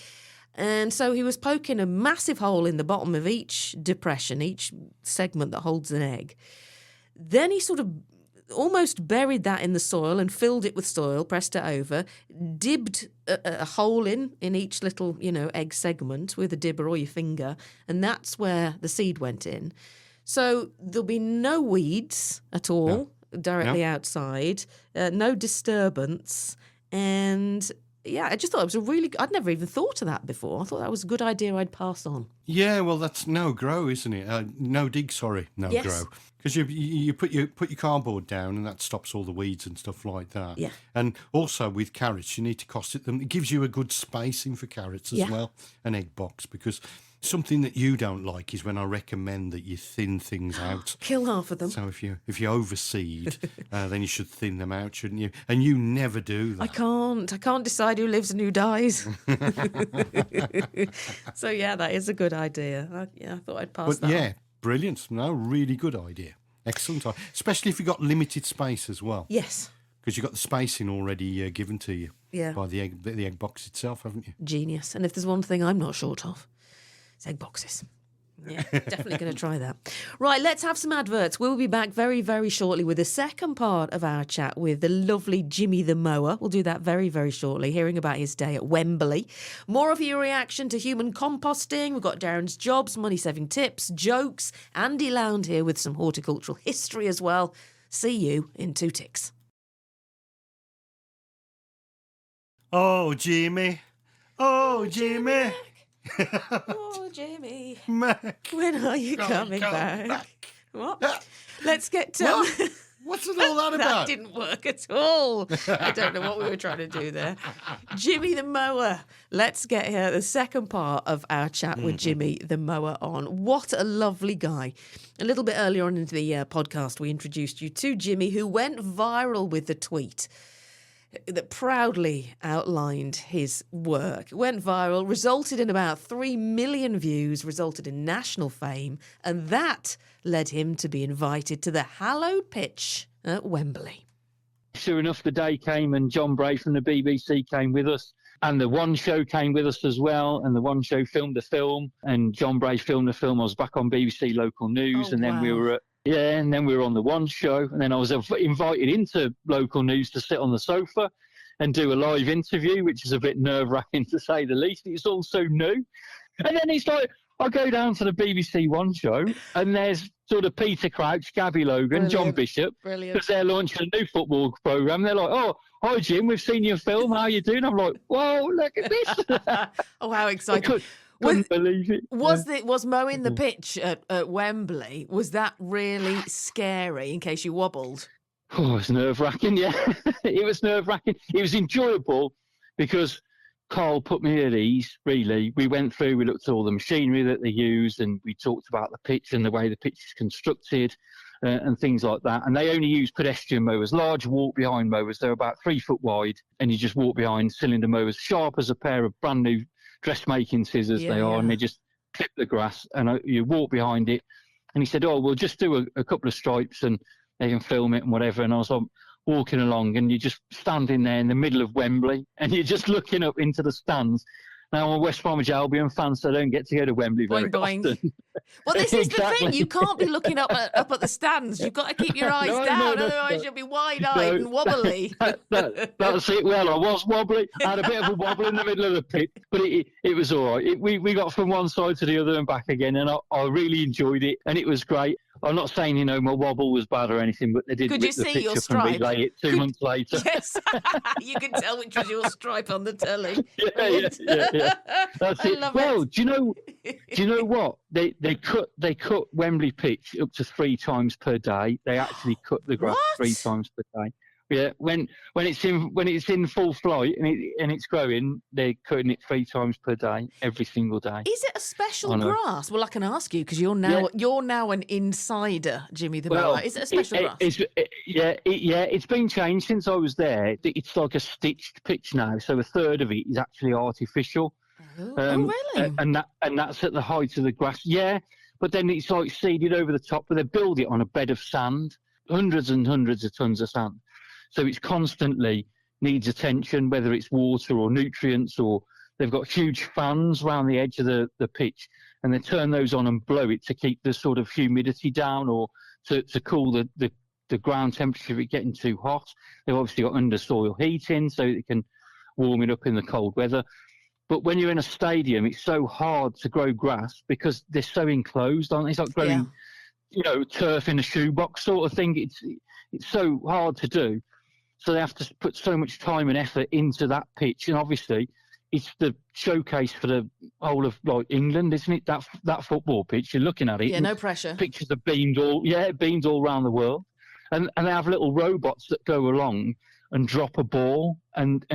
And so he was poking a massive hole in the bottom of each depression, each segment that holds an egg. Then he sort of almost buried that in the soil and filled it with soil, pressed it over, dibbed a hole in each little, egg segment with a dibber or your finger, and that's where the seed went in. So there'll be no weeds at all directly outside, no disturbance, and I just thought it was I'd never even thought of that before. I thought that was a good idea I'd pass on. Yeah, well, that's no grow, isn't it? No dig, sorry, no grow. Because you put your cardboard down, and that stops all the weeds and stuff like that. Yeah. And also with carrots, you need to cost them. It gives you a good spacing for carrots as well, an egg box, because something that you don't like is when I recommend that you thin things out. Kill half of them. So if you overseed, then you should thin them out, shouldn't you? And you never do that. I can't decide who lives and who dies. So that is a good idea. I thought I'd pass that on. Brilliant. No, really good idea. Excellent. Especially if you've got limited space as well. Yes. Because you've got the spacing already given to you by the egg box itself, haven't you? Genius. And if there's one thing I'm not short of, it's egg boxes. Yeah, definitely going to try that. Right, let's have some adverts. We'll be back very, very shortly with the second part of our chat with the lovely Jimmy the Mower. We'll do that very, very shortly, hearing about his day at Wembley. More of your reaction to human composting. We've got Darren's jobs, money-saving tips, jokes. Andy Lound here with some horticultural history as well. See you in 2 ticks. Oh, Jimmy. Oh, Jimmy. Oh, Jimmy. Mac. When are you coming back? What? Let's get... What's it all that about? That didn't work at all. I don't know what we were trying to do there. Jimmy the Mower. Let's get here the second part of our chat with Jimmy the Mower on. What a lovely guy. A little bit earlier on into the podcast, we introduced you to Jimmy, who went viral with the tweet. that proudly outlined his work. It went viral, resulted in about 3 million views, resulted in national fame, and that led him to be invited to the hallowed pitch at Wembley. Sure enough, the day came and John Bray from the BBC came with us, and the One Show came with us as well, and the One Show filmed the film, and John Bray filmed the film. I was back on BBC Local News, and then we were on the One Show, and then I was invited into Local News to sit on the sofa and do a live interview, which is a bit nerve-wracking to say the least. It's all so new. And then it's like, I go down to the BBC One Show, and there's sort of Peter Crouch, Gabby Logan, John Bishop, because they're launching a new football programme. They're like, "Oh, hi Jim, we've seen your film. How you doing?" I'm like, "Whoa, look at this!" Oh, how exciting! Couldn't believe it. Was mowing the pitch at Wembley? Was that really scary? In case you wobbled. Oh, it's nerve-wracking. Yeah, it was nerve-wracking. It was enjoyable because Carl put me at ease, really. We went through, we looked at all the machinery that they used, and we talked about the pitch and the way the pitch is constructed and things like that. And they only use pedestrian mowers, large walk-behind mowers. They're about 3 foot wide, and you just walk behind cylinder mowers, sharp as a pair of brand new dressmaking scissors they are, and they just clip the grass, and you walk behind it. And he said, "Oh, we'll just do a couple of stripes, and they can film it and whatever." And I was like, walking along, and you're just standing there in the middle of Wembley, and you're just looking up into the stands. Now, I'm a West Bromwich Albion fan, so I don't get to go to Wembley very often. Well, this is the thing. You can't be looking up at the stands. You've got to keep your eyes down, otherwise you'll be wide-eyed and wobbly. That's it. Well, I was wobbly. I had a bit of a wobble in the middle of the pit, but it was all right. We got from one side to the other and back again, and I really enjoyed it, and it was great. I'm not saying, my wobble was bad or anything, but they did rip the picture from me late 2 months later. Yes, you could tell which was your stripe on the telly. Yeah. That's it. Well, do you know what? They cut Wembley pitch up to 3 times per day. They actually cut the grass 3 times per day. Yeah, when it's in full flight and it's growing, they're cutting it 3 times per day, every single day. Is it a special grass? Well, I can ask you because you're now an insider, Jimmy the Mower. Is it a special grass? It's been changed since I was there. It's like a stitched pitch now, so a third of it is actually artificial. Oh, really? And that's at the height of the grass. Yeah, but then it's like seeded over the top, but they build it on a bed of sand, hundreds and hundreds of tons of sand. So it's constantly needs attention, whether it's water or nutrients, or they've got huge fans around the edge of the pitch, and they turn those on and blow it to keep the sort of humidity down, or to cool the ground temperature if it's getting too hot. They've obviously got undersoil heating so they can warm it up in the cold weather. But when you're in a stadium, it's so hard to grow grass because they're so enclosed, aren't they? It's like growing, turf in a shoebox sort of thing. It's so hard to do. So they have to put so much time and effort into that pitch. And obviously, it's the showcase for the whole of England, isn't it? That football pitch, you're looking at it. Yeah, no pressure. Pictures are beamed all around the world. And they have little robots that go along and drop a ball and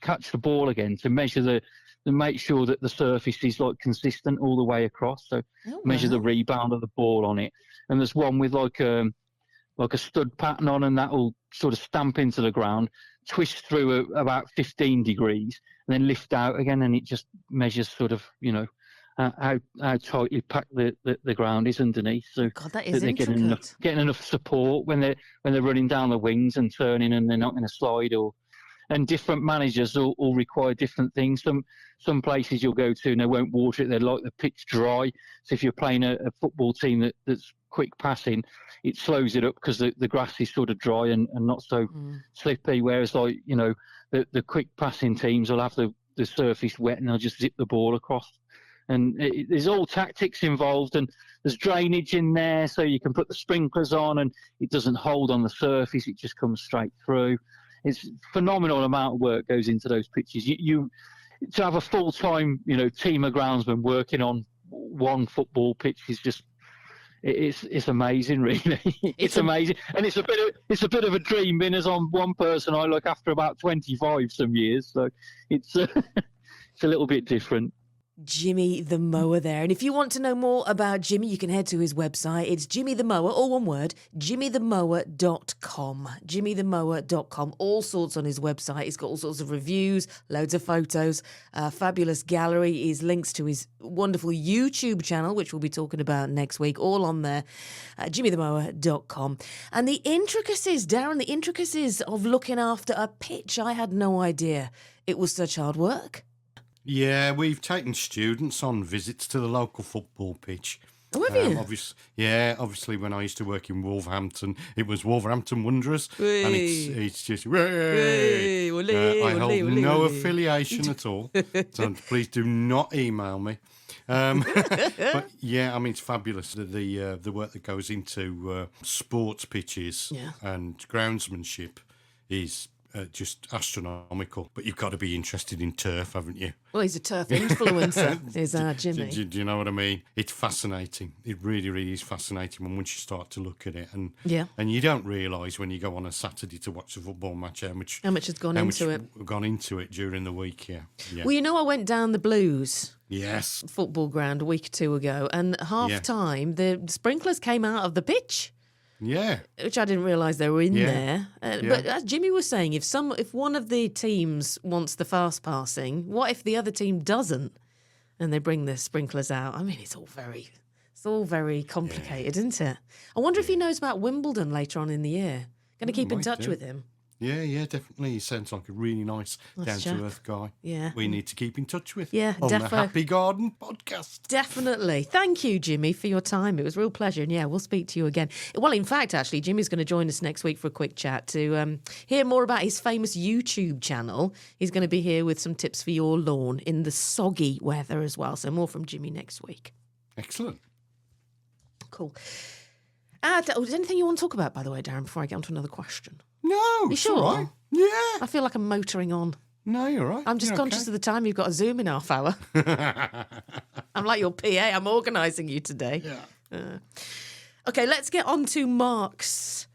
catch the ball again to measure make sure that the surface is consistent all the way across. So measure the rebound of the ball on it. And there's one with like a stud pattern on, and that will sort of stamp into the ground, twist through about 15 degrees, and then lift out again, and it just measures sort of, how tightly packed the ground is underneath. So God, that is they're getting enough support when they're running down the wings and turning, and they're not going to slide. And different managers all require different things. Some places you'll go to and they won't water it. They like the pitch dry. So if you're playing a football team that's quick passing, it slows it up because the grass is sort of dry and not so slippy. Whereas the quick passing teams will have the surface wet and they'll just zip the ball across. And there's all tactics involved, and there's drainage in there, so you can put the sprinklers on and it doesn't hold on the surface. It just comes straight through. It's a phenomenal amount of work goes into those pitches. You to have a full-time, team of groundsmen working on one football pitch is just it's amazing, really. It's amazing, and it's a bit of a dream. Being as I'm one person, I look after about 25 some years, so it's it's a little bit different. Jimmy the Mower there. And if you want to know more about Jimmy, you can head to his website. It's Jimmy the Mower, all one word, jimmythemower.com. Jimmythemower.com. All sorts on his website. He's got all sorts of reviews, loads of photos, fabulous gallery. His links to his wonderful YouTube channel, which we'll be talking about next week, all on there. Jimmythemower.com. And the intricacies, Darren, the intricacies of looking after a pitch. I had no idea it was such hard work. Yeah, we've taken students on visits to the local football pitch. Oh, have you? Obviously, when I used to work in Wolverhampton, it was Wolverhampton Wanderers, Whee. and it's just Whee, whee, I hold whee, no whee. affiliation at all, so please do not email me. But yeah, I mean, it's fabulous the work that goes into sports pitches and groundsmanship is just astronomical. But you've got to be interested in turf, haven't you? Well, he's a turf influencer, is our Jimmy. Do you know what I mean? It's fascinating. It really, really is fascinating when once you start to look at it. And you don't realise when you go on a Saturday to watch a football match how much has gone into it. Gone into it during the week, yeah. Well, you know, I went down the Blues football ground a week or two ago, and at half time, the sprinklers came out of the pitch. Yeah. Which I didn't realise they were in there. But as Jimmy was saying, if one of the teams wants the fast passing, what if the other team doesn't? And they bring the sprinklers out. I mean, it's all very complicated, isn't it? I wonder if he knows about Wimbledon later on in the year. Going to keep in touch with him. Yeah, definitely. He sounds like a really nice, down-to-earth guy. Yeah. We need to keep in touch with. Yeah, on the Happy Garden podcast. Definitely. Thank you, Jimmy, for your time. It was a real pleasure. And we'll speak to you again. Well, in fact, actually, Jimmy's going to join us next week for a quick chat to hear more about his famous YouTube channel. He's going to be here with some tips for your lawn in the soggy weather as well. So more from Jimmy next week. Excellent. Cool. Is there anything you want to talk about, by the way, Darren, before I get on to another question? No, you sure? All right. Yeah. I feel like I'm motoring on. No, you're right. I'm just conscious of the time. You've got a Zoom in half hour. I'm like your PA. I'm organising you today. Yeah. Okay, let's get on to Mark's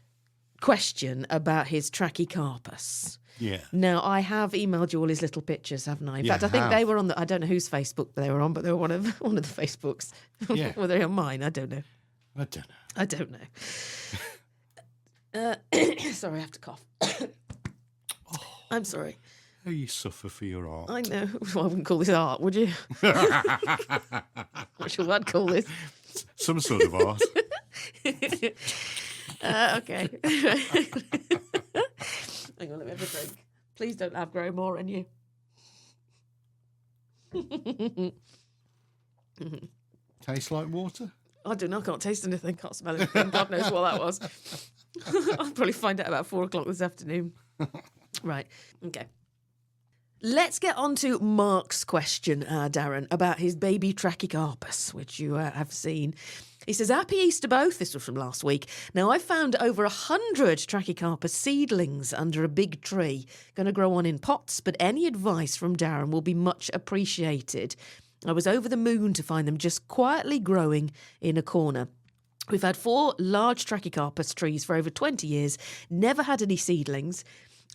question about his trachycarpus. Yeah. Now, I have emailed you all his little pictures, haven't I? In fact, I think they were on I don't know whose Facebook they were on, but they were one of the Facebooks. Yeah. Were they on mine? I don't know. I don't know. Sorry, I have to cough. I'm sorry. Oh, you suffer for your art. I know. Well, I wouldn't call this art, would you? What should I call this? Some sort of art. Okay. Hang on, let me have a drink. Please don't have grow more in you. Tastes like water? I don't know. I can't taste anything. Can't smell anything. God knows what that was. I'll probably find out about 4:00 this afternoon. Right. Okay. Let's get on to Mark's question, Darren, about his baby trachycarpus, which you have seen. He says, Happy Easter both. This was from last week. Now, I found over 100 trachycarpus seedlings under a big tree. Going to grow on in pots, but any advice from Darren will be much appreciated. I was over the moon to find them just quietly growing in a corner. We've had 4 large trachycarpus trees for over 20 years, never had any seedlings.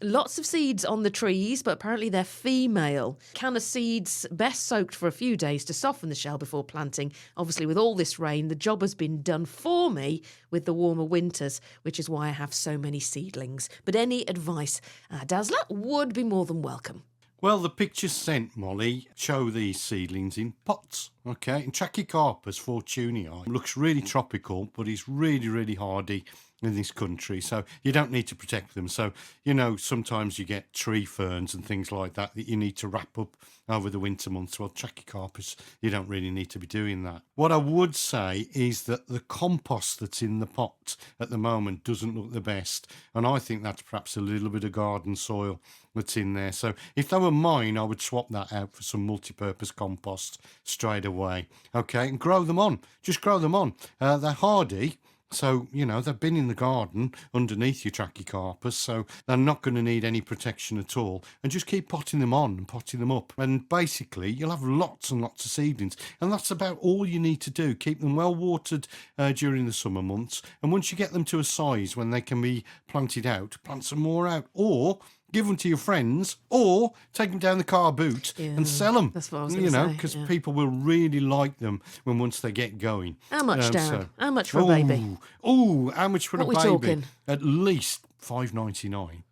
Lots of seeds on the trees, but apparently they're female. Can of seeds best soaked for a few days to soften the shell before planting. Obviously, with all this rain, the job has been done for me with the warmer winters, which is why I have so many seedlings. But any advice, Dazzler, would be more than welcome. Well, the pictures sent, Molly, show these seedlings in pots, okay? And Trachycarpus fortunei looks really tropical, but it's really, really hardy in this country, so you don't need to protect them. So, you know, sometimes you get tree ferns and things like that you need to wrap up over the winter months. Well, Trachycarpus, you don't really need to be doing that. What I would say is that the compost that's in the pot at the moment doesn't look the best, and I think that's perhaps a little bit of garden soil that's in there. So if they were mine, I would swap that out for some multi-purpose compost straight away, okay, and grow them on. Just grow them on. They're hardy. So, you know, they've been in the garden underneath your Trachycarpus, so they're not going to need any protection at all. And just keep potting them on and potting them up. And basically, you'll have lots and lots of seedlings. And that's about all you need to do. Keep them well watered during the summer months. And once you get them to a size when they can be planted out, plant some more out. Or give them to your friends, or take them down the car boot and sell them. That's what I was going to say. Because people will really like them once they get going. How much, Darren? How much for a baby? Oh, how much for a baby? What are we talking? At least $5.99.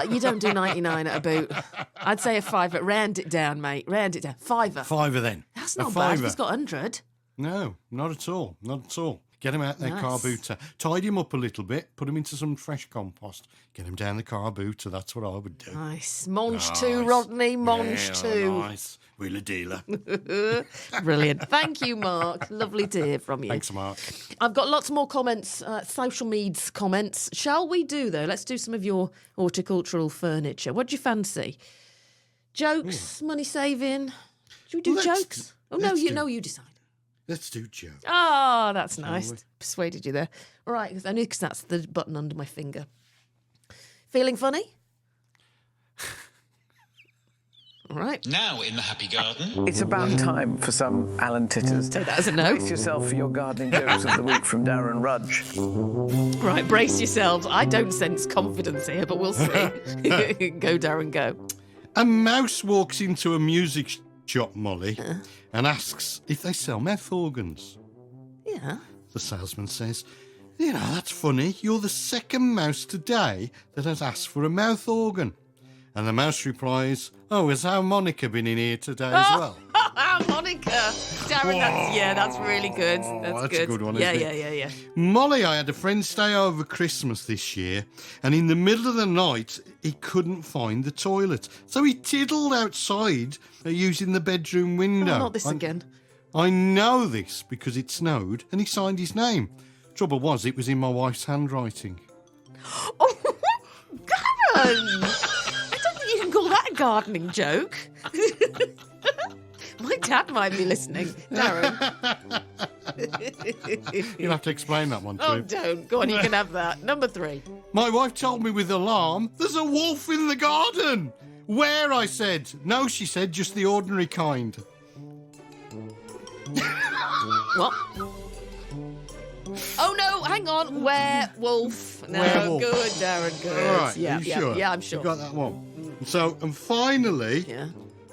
You don't do 99 at a boot. I'd say a fiver. Round it down, mate. Round it down. Fiver. Fiver then. That's not bad. If it's got 100. No, not at all. Not at all. Get them out their car booter. Tidy them up a little bit. Put them into some fresh compost. Get them down the car booter. That's what I would do. Nice. Monge too, Rodney. Monge too. Nice. Wheeler dealer. Brilliant. Thank you, Mark. Lovely to hear from you. Thanks, Mark. I've got lots more comments, social medias comments. Shall we do, though? Let's do some of your horticultural furniture. What do you fancy? Jokes, money saving? Should we do jokes? You decide. Let's do jokes. Oh, that's nice. Persuaded you there. All right, only because that's the button under my finger. Feeling funny? All right. Now in the Happy Garden. It's about time for some Alan Titters. Take that as a no. Brace yourself for your gardening jokes of the week from Darren Rudge. Right, brace yourselves. I don't sense confidence here, but we'll see. Go, Darren, go. A mouse walks into a music shop, Molly, and asks if they sell mouth organs. Yeah. The salesman says, that's funny. You're the second mouse today that has asked for a mouth organ. And the mouse replies, has Harmonica been in here today as well? Harmonica. Darren, that's really good. That's good. A good one, isn't it? Yeah. Molly, I had a friend stay over Christmas this year, and in the middle of the night, he couldn't find the toilet. So he tiddled outside using the bedroom window. Oh, not this again. I know this because it snowed, and he signed his name. Trouble was, it was in my wife's handwriting. Oh, Darren! You can call that a gardening joke. My dad might be listening. Darren. You'll have to explain that one too. Oh, don't. Go on, you can have that. Number 3. My wife told me with alarm, there's a wolf in the garden. Where, I said. No, she said, just the ordinary kind. What? Oh, no, hang on. Werewolf. No, Werewolf. Good, Darren, good. All right, Yeah, are you sure? Yeah, I'm sure. You got that one. So, and finally,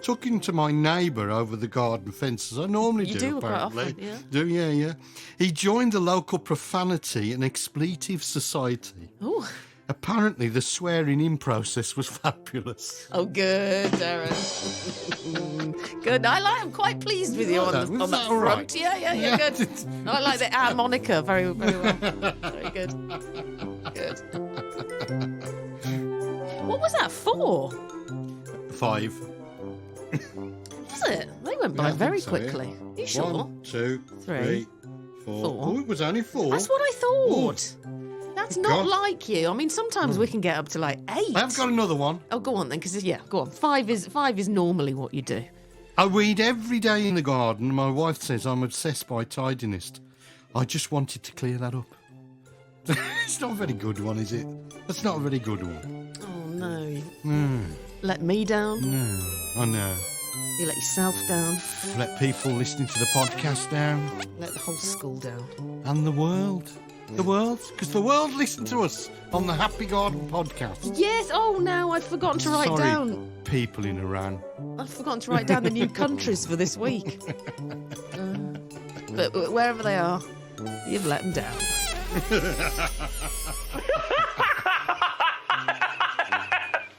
took him to my neighbour over the garden fence, as I normally You do, do quite apparently. often, Yeah. He joined the local profanity and expletive society. Oh. Apparently, the swearing-in process was fabulous. Oh, good, Darren. Good. I'm quite pleased with you on that front. Right? Yeah, good. I like the harmonica very, very well. Very good. Good. What was that for? 5. Was it? They went by very so, quickly. yeah. You sure? 1, 2, 3, 4. 4. Oh, it was only 4. That's what I thought. That's not God. like you. I mean, sometimes we can get up to like 8. I've got another one. Oh, go on then, because go on. 5 is normally what you do. I weed every day in the garden. My wife says I'm obsessed by tidiness. I just wanted to clear that up. It's not a very good one, is it? That's not a very good one. Oh, no. Let me down. No, I know. You let yourself down. Let people listening to the podcast down. Let the whole school down. And the world. The world. Because the world listen to us on the Happy Garden podcast. Yes. Oh, no, I'd forgotten to write down. People in Iran. I'd forgotten to write down the new countries for this week. But wherever they are, you've let them down.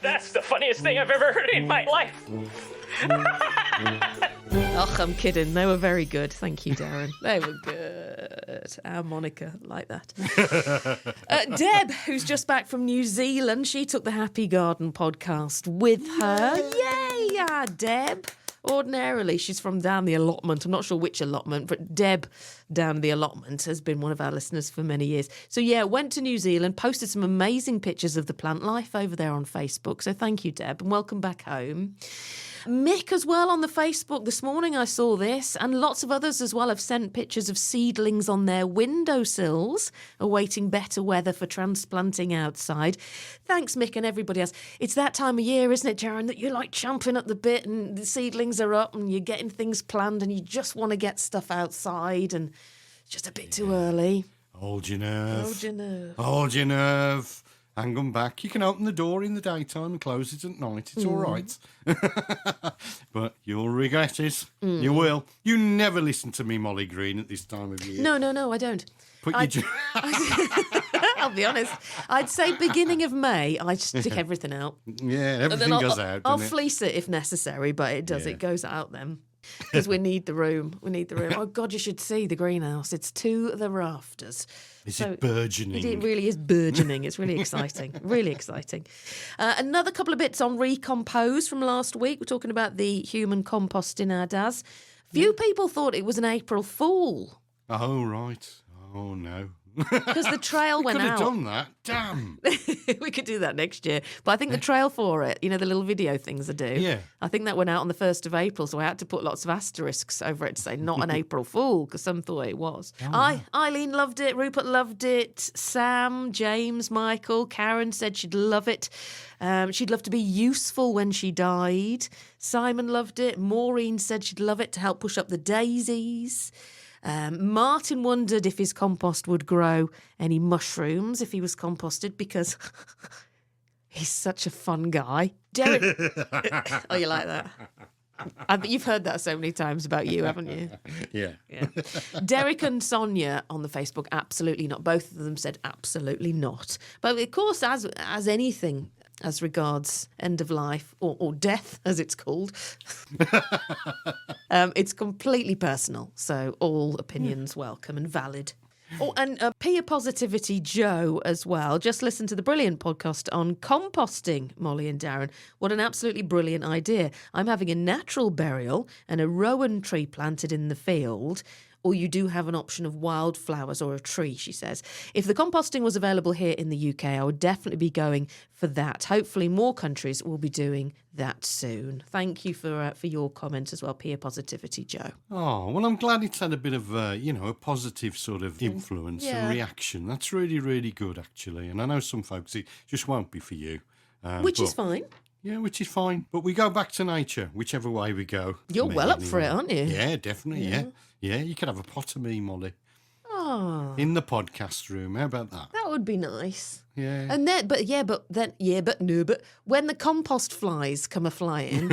That's the funniest thing I've ever heard in my life. Oh, I'm kidding. They were very good. Thank you, Darren. They were good. Harmonica, like that. Deb, who's just back from New Zealand, she took the Happy Garden podcast with her. Yay, Deb. Ordinarily, she's from down the allotment. I'm not sure which allotment, but Deb down the allotment has been one of our listeners for many years. So, went to New Zealand, posted some amazing pictures of the plant life over there on Facebook. So thank you, Deb, and welcome back home. Mick as well on the Facebook this morning, I saw this, and lots of others as well have sent pictures of seedlings on their windowsills, awaiting better weather for transplanting outside. Thanks, Mick, and everybody else. It's that time of year, isn't it, Darren, that you're like champing at the bit and the seedlings are up and you're getting things planned and you just want to get stuff outside and it's just a bit too early. Hold your nerve. Hold your nerve. Hold your nerve. hang them back. You can open the door in the daytime and close it at night. It's all right. But you'll regret it. You will. You never listen to me, Molly Green, at this time of year. No, I don't. I'll be honest. I'd say beginning of May, I stick everything out. Yeah, everything goes out. I'll fleece it if necessary, but it does. Yeah. It goes out then. Because we need the room. Oh, God, you should see the greenhouse. It's to the rafters. Is it burgeoning? It really is burgeoning. It's really exciting. Really exciting. Another couple of bits on Recompose from last week. We're talking about the human compost in our DAS. Few people thought it was an April Fool. Oh, right. Oh, no. Because the trail went out. Could have done that. Damn. We could do that next year. But I think the trail for it, the little video things I do. Yeah. I think that went out on the 1st of April, so I had to put lots of asterisks over it to say not an April Fool, because some thought it was. Eileen loved it. Rupert loved it. Sam, James, Michael, Karen said she'd love it. She'd love to be useful when she died. Simon loved it. Maureen said she'd love it to help push up the daisies. Martin wondered if his compost would grow any mushrooms if he was composted, because he's such a fun guy. Darren, oh, you like that? You've heard that so many times about you, haven't you? Yeah. Derek and Sonia on the Facebook, absolutely not. Both of them said absolutely not. But of course, as anything as regards end of life or death, as it's called, it's completely personal. So all opinions welcome and valid. Oh, and Peer Positivity Joe as well. Just listen to the brilliant podcast on composting, Molly and Darren. What an absolutely brilliant idea. I'm having a natural burial and a rowan tree planted in the field. Or you do have an option of wildflowers or a tree, she says. If the composting was available here in the UK, I would definitely be going for that. Hopefully more countries will be doing that soon. Thank you for your comment as well, Peer Positivity Joe. Oh, well, I'm glad it's had a bit of, a positive sort of influence and reaction. That's really, really good, actually. And I know some folks, it just won't be for you. Which is fine. Yeah, which is fine. But we go back to nature, whichever way we go. You're well up for it, aren't you? Yeah, definitely, yeah. Yeah, you could have a pot of me, Molly. Oh. In the podcast room. How about that? That would be nice. Yeah. And then, but when the compost flies come a-flying,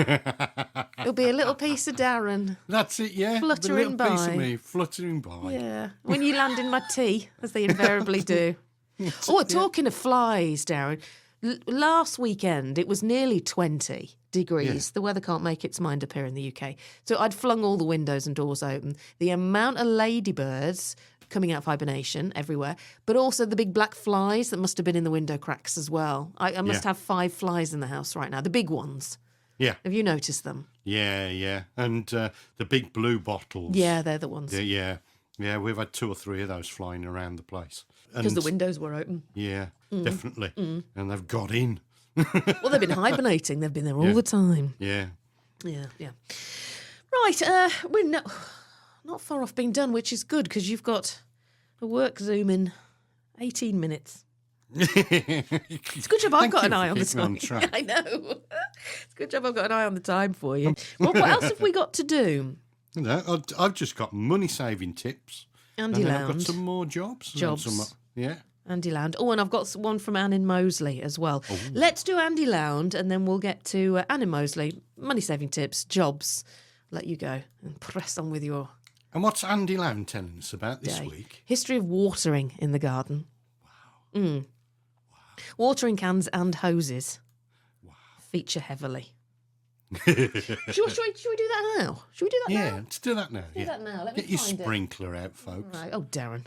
it'll be a little piece of Darren. That's it, yeah. Fluttering by. A little piece of me fluttering by. Yeah. When you land in my tea, as they invariably do. Talking of flies, Darren. Last weekend, it was nearly 20 degrees. Yeah. The weather can't make its mind up here in the UK. So I'd flung all the windows and doors open. The amount of ladybirds coming out of hibernation everywhere, but also the big black flies that must have been in the window cracks as well. I must have 5 flies in the house right now, the big ones. Yeah. Have you noticed them? Yeah. And the big blue bottles. Yeah, they're the ones. Yeah, we've had 2 or 3 of those flying around the place. Because the windows were open. Yeah, definitely. And they've got in. Well, they've been hibernating. They've been there all the time. Yeah. Right, we're not far off being done, which is good because you've got a work Zoom in 18 minutes. It's a good job I've got an eye on the time. I know. It's a good job I've got an eye on the time for you. What else have we got to do? No, I've just got money-saving tips. Andy Lound. I've got some more jobs. Yeah. Andy Lound. Oh, and I've got one from Anne in Moseley as well. Oh. Let's do Andy Lound and then we'll get to Anne in Moseley. Money-saving tips, jobs. Let you go and press on with your... And what's Andy Lound telling us about this week? History of watering in the garden. Wow. Watering cans and hoses. Wow. Feature heavily. should we do that now? Should we do that now? Yeah, let's do that now. Do that now. Let me Get your find sprinkler out, folks. Right. Oh, Darren.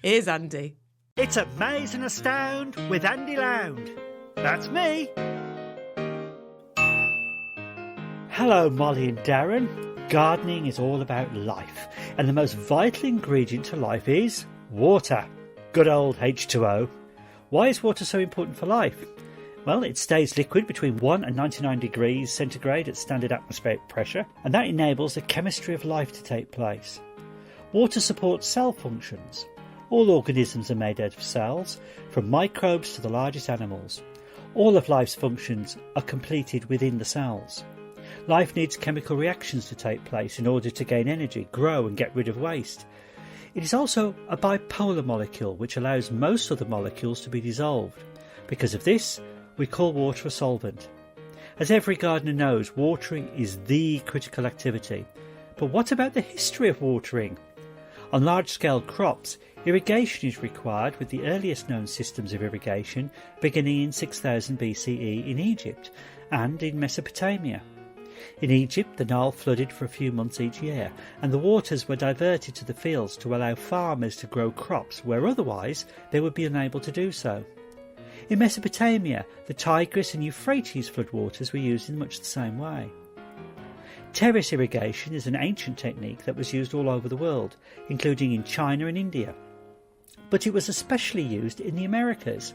Here's Andy. It's Amaze and Astound with Andy Lound. That's me. Hello, Molly and Darren. Gardening is all about life, and the most vital ingredient to life is water. Good old H2O. Why is water so important for life? Well, it stays liquid between 1 and 99 degrees centigrade at standard atmospheric pressure, and that enables the chemistry of life to take place. Water supports cell functions. All organisms are made out of cells, from microbes to the largest animals. All of life's functions are completed within the cells. Life needs chemical reactions to take place in order to gain energy, grow and get rid of waste. It is also a bipolar molecule, which allows most other molecules to be dissolved. Because of this, we call water a solvent. As every gardener knows, watering is the critical activity. But what about the history of watering? On large-scale crops, irrigation is required, with the earliest known systems of irrigation beginning in 6000 BCE in Egypt and in Mesopotamia. In Egypt, the Nile flooded for a few months each year, and the waters were diverted to the fields to allow farmers to grow crops where otherwise they would be unable to do so. In Mesopotamia, the Tigris and Euphrates floodwaters were used in much the same way. Terrace irrigation is an ancient technique that was used all over the world, including in China and India. But it was especially used in the Americas.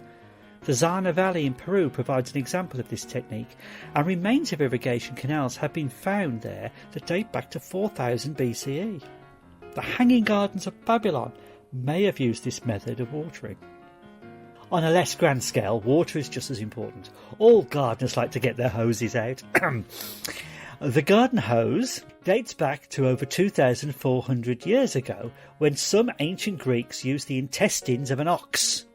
The Zana Valley in Peru provides an example of this technique, and remains of irrigation canals have been found there that date back to 4000 BCE. The Hanging Gardens of Babylon may have used this method of watering. On a less grand scale, water is just as important. All gardeners like to get their hoses out. The garden hose dates back to over 2,400 years ago, when some ancient Greeks used the intestines of an ox.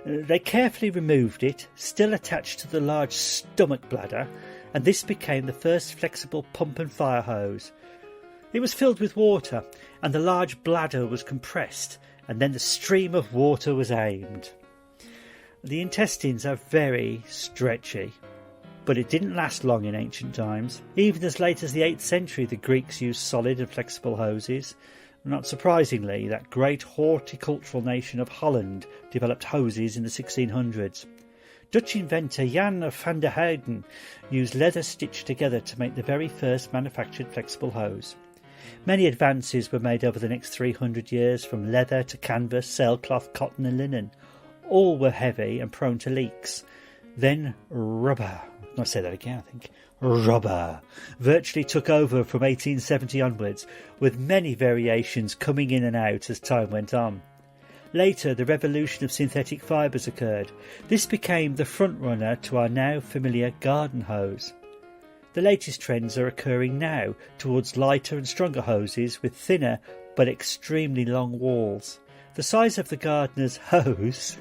They carefully removed it, still attached to the large stomach bladder, and this became the first flexible pump and fire hose. It was filled with water, and the large bladder was compressed, and then the stream of water was aimed. The intestines are very stretchy, but it didn't last long in ancient times. Even as late as the 8th century, the Greeks used solid and flexible hoses. Not surprisingly, that great horticultural nation of Holland developed hoses in the 1600s. Dutch inventor Jan van der Heyden used leather stitched together to make the very first manufactured flexible hose. Many advances were made over the next 300 years, from leather to canvas, sailcloth, cotton and linen. All were heavy and prone to leaks. Then rubber, I'll say that again, I think, rubber virtually took over from 1870 onwards, with many variations coming in and out as time went on. Later, the revolution of synthetic fibres occurred. This became the front runner to our now familiar garden hose. The latest trends are occurring now towards lighter and stronger hoses with thinner but extremely long walls. The size of the gardener's hose,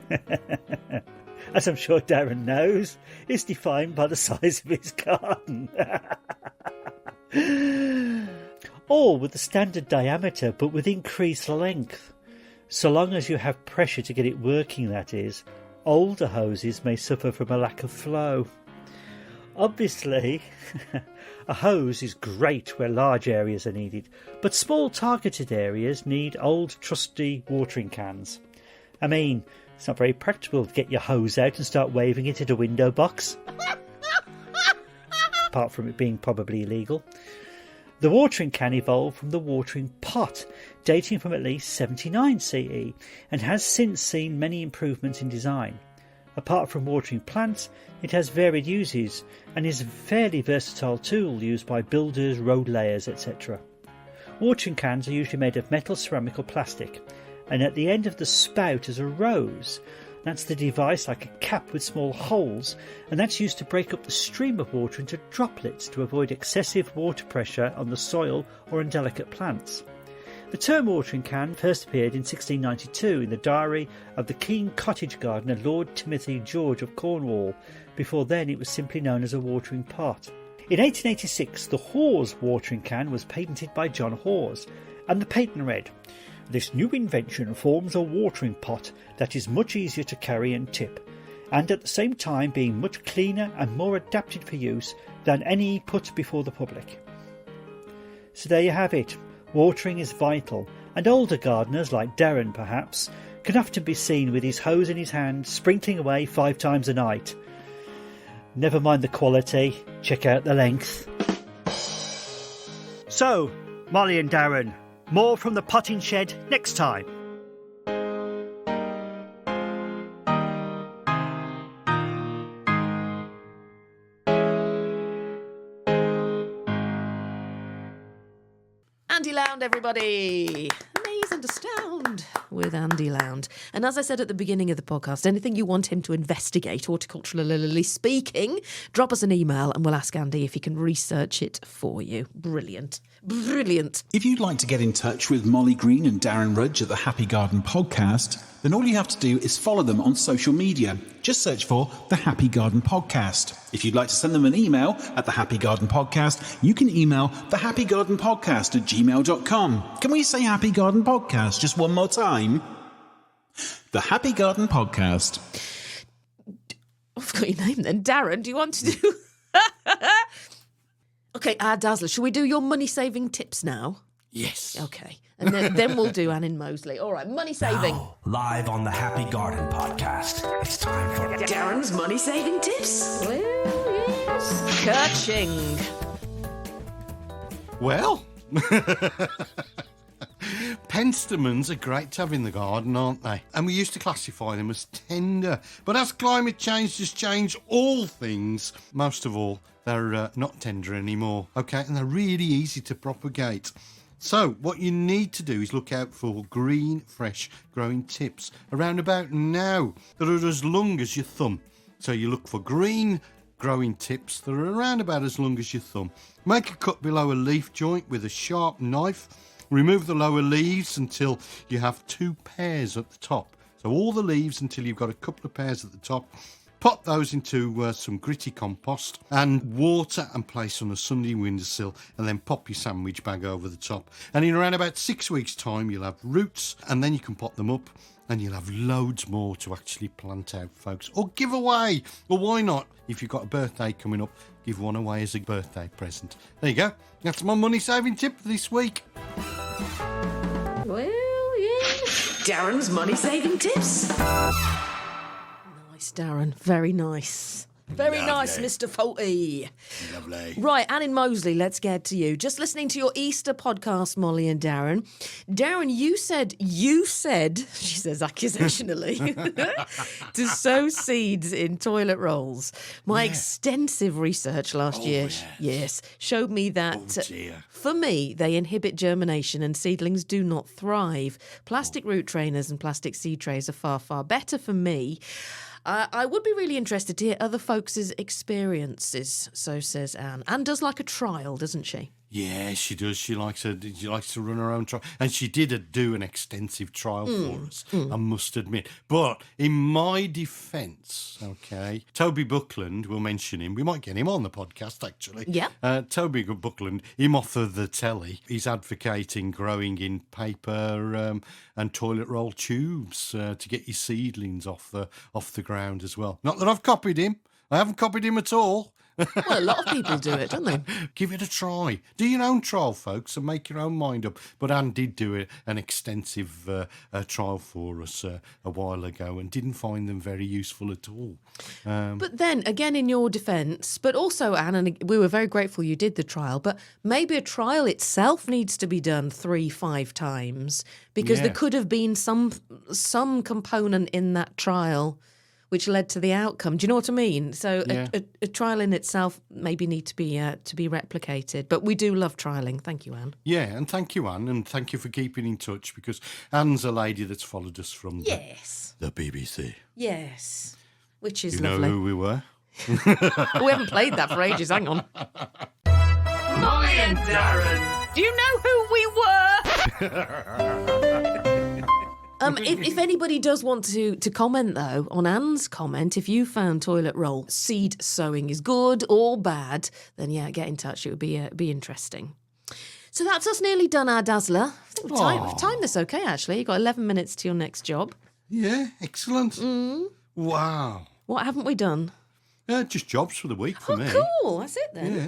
as I'm sure Darren knows, is defined by the size of his garden. All with the standard diameter but with increased length. So long as you have pressure to get it working, that is. Older hoses may suffer from a lack of flow. Obviously, a hose is great where large areas are needed, but small targeted areas need old trusty watering cans. I mean, it's not very practical to get your hose out and start waving it at a window box. Apart from it being probably illegal. The watering can evolved from the watering pot, dating from at least 79 CE, and has since seen many improvements in design. Apart from watering plants, it has varied uses and is a fairly versatile tool used by builders, road layers, etc. Watering cans are usually made of metal, ceramic or plastic, and at the end of the spout is a rose. That's the device, like a cap with small holes, and that's used to break up the stream of water into droplets to avoid excessive water pressure on the soil or on delicate plants. The term watering can first appeared in 1692 in the diary of the keen cottage gardener Lord Timothy George of Cornwall. Before then it was simply known as a watering pot. In 1886 the Hawes watering can was patented by John Hawes, and the patent read, "This new invention forms a watering pot that is much easier to carry and tip, and at the same time being much cleaner and more adapted for use than any put before the public." So there you have it. Watering is vital, and older gardeners, like Darren perhaps, can often be seen with his hose in his hand, sprinkling away 5 times a night. Never mind the quality, check out the length. So, Molly and Darren, more from the potting shed next time. Andy Lound, everybody. Amazing to sound with Andy Lound. And as I said at the beginning of the podcast, anything you want him to investigate, horticulturally speaking, drop us an email and we'll ask Andy if he can research it for you. Brilliant. Brilliant. If you'd like to get in touch with Molly Green and Darren Rudge at the Happy Garden Podcast, then all you have to do is follow them on social media. Just search for the Happy Garden Podcast. If you'd like to send them an email at the Happy Garden Podcast, you can email thehappygardenpodcast@gmail.com. Can we say Happy Garden Podcast just one more time? The Happy Garden Podcast. I've got your name then. Darren, do you want to do... Okay, Dazzler, shall we do your money-saving tips now? Yes. Okay. And then we'll do Anne in Moseley. All right, money-saving. Now, live on the Happy Garden Podcast, it's time for Darren's money-saving tips. Well, yes. Kerching. Well, penstemons are great to have in the garden, aren't they? And we used to classify them as tender. But as climate change has changed all things, most of all, they're not tender anymore, okay? And they're really easy to propagate. So what you need to do is look out for green, fresh growing tips around about now that are as long as your thumb. So you look for green growing tips that are around about as long as your thumb. Make a cut below a leaf joint with a sharp knife. Remove the lower leaves until you have 2 pairs at the top. So all the leaves until you've got a couple of pairs at the top. Pop those into some gritty compost and water and place on a sunny windowsill, and then pop your sandwich bag over the top. And in around about 6 weeks' time, you'll have roots, and then you can pot them up, and you'll have loads more to actually plant out, folks. Or give away. Or why not? If you've got a birthday coming up, give one away as a birthday present. There you go. That's my money-saving tip for this week. Well, yeah. Darren's money-saving tips. Nice, Darren. Very nice. Very nice, Mr. Faulty. Lovely. Right, Anne in Moseley, let's get to you. Just listening to your Easter podcast, Molly and Darren. Darren, you said, she says accusationally, to sow seeds in toilet rolls. My extensive research last year, showed me that, for me, they inhibit germination and seedlings do not thrive. Plastic root trainers and plastic seed trays are far, far better for me. I would be really interested to hear other folks' experiences, so says Anne. Anne does like a trial, doesn't she? Yeah, she does. She likes to run her own trial. And she did do an extensive trial for us, I must admit. But in my defence, okay, Toby Buckland, we'll mention him. We might get him on the podcast, actually. Yeah. Toby Buckland, him off of the telly, he's advocating growing in paper and toilet roll tubes to get your seedlings off the ground as well. Not that I've copied him. I haven't copied him at all. Well, a lot of people do it, don't they? Give it a try. Do your own trial, folks, and make your own mind up. But Anne did do an extensive trial for us a while ago and didn't find them very useful at all. But then, again, in your defence, but also, Anne, and we were very grateful you did the trial, but maybe a trial itself needs to be done 3-5 times because there could have been some component in that trial which led to the outcome. Do you know what I mean? So a trial in itself maybe need to be replicated. But we do love trialling. Thank you, Anne. Yeah, and thank you, Anne, and thank you for keeping in touch because Anne's a lady that's followed us from the BBC. Yes, which is you lovely. know who we were? We haven't played that for ages. Hang on. Molly and Darren. Do you know who we were? If anybody does want to comment, though, on Anne's comment, if you found toilet roll seed sowing is good or bad, then, get in touch. It would be interesting. So that's us nearly done, our Dazzler. I think we've timed this okay, actually. You've got 11 minutes to your next job. Yeah, excellent. Wow. What haven't we done? Just jobs for the week for me. Cool. That's it, then. Yeah,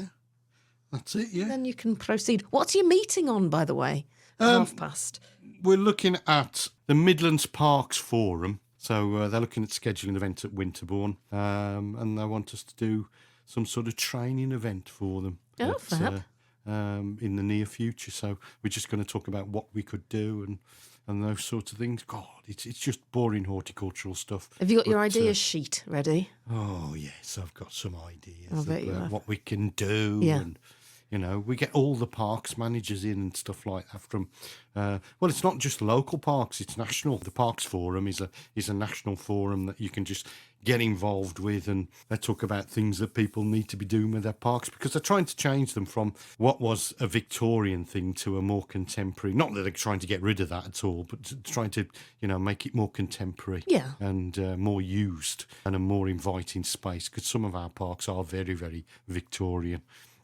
that's it, yeah. Then you can proceed. What's your meeting on, by the way? 1:30. We're looking at the Midlands Parks Forum. So they're looking at scheduling an event at Winterbourne. And they want us to do some sort of training event for them. Oh, fab. In the near future. So we're just going to talk about what we could do and those sorts of things. God, it's just boring horticultural stuff. Have you got your ideas sheet ready? Oh, yes, I've got some ideas I bet you have. what we can do. Yeah. And You know, we get all the parks managers in and stuff like that from, well, it's not just local parks, it's national. The Parks Forum is a national forum that you can just get involved with, and they talk about things that people need to be doing with their parks, because they're trying to change them from what was a Victorian thing to a more contemporary. Not that they're trying to get rid of that at all, but trying to, you know, make it more contemporary and more used and a more inviting space, because some of our parks are very, very Victorian.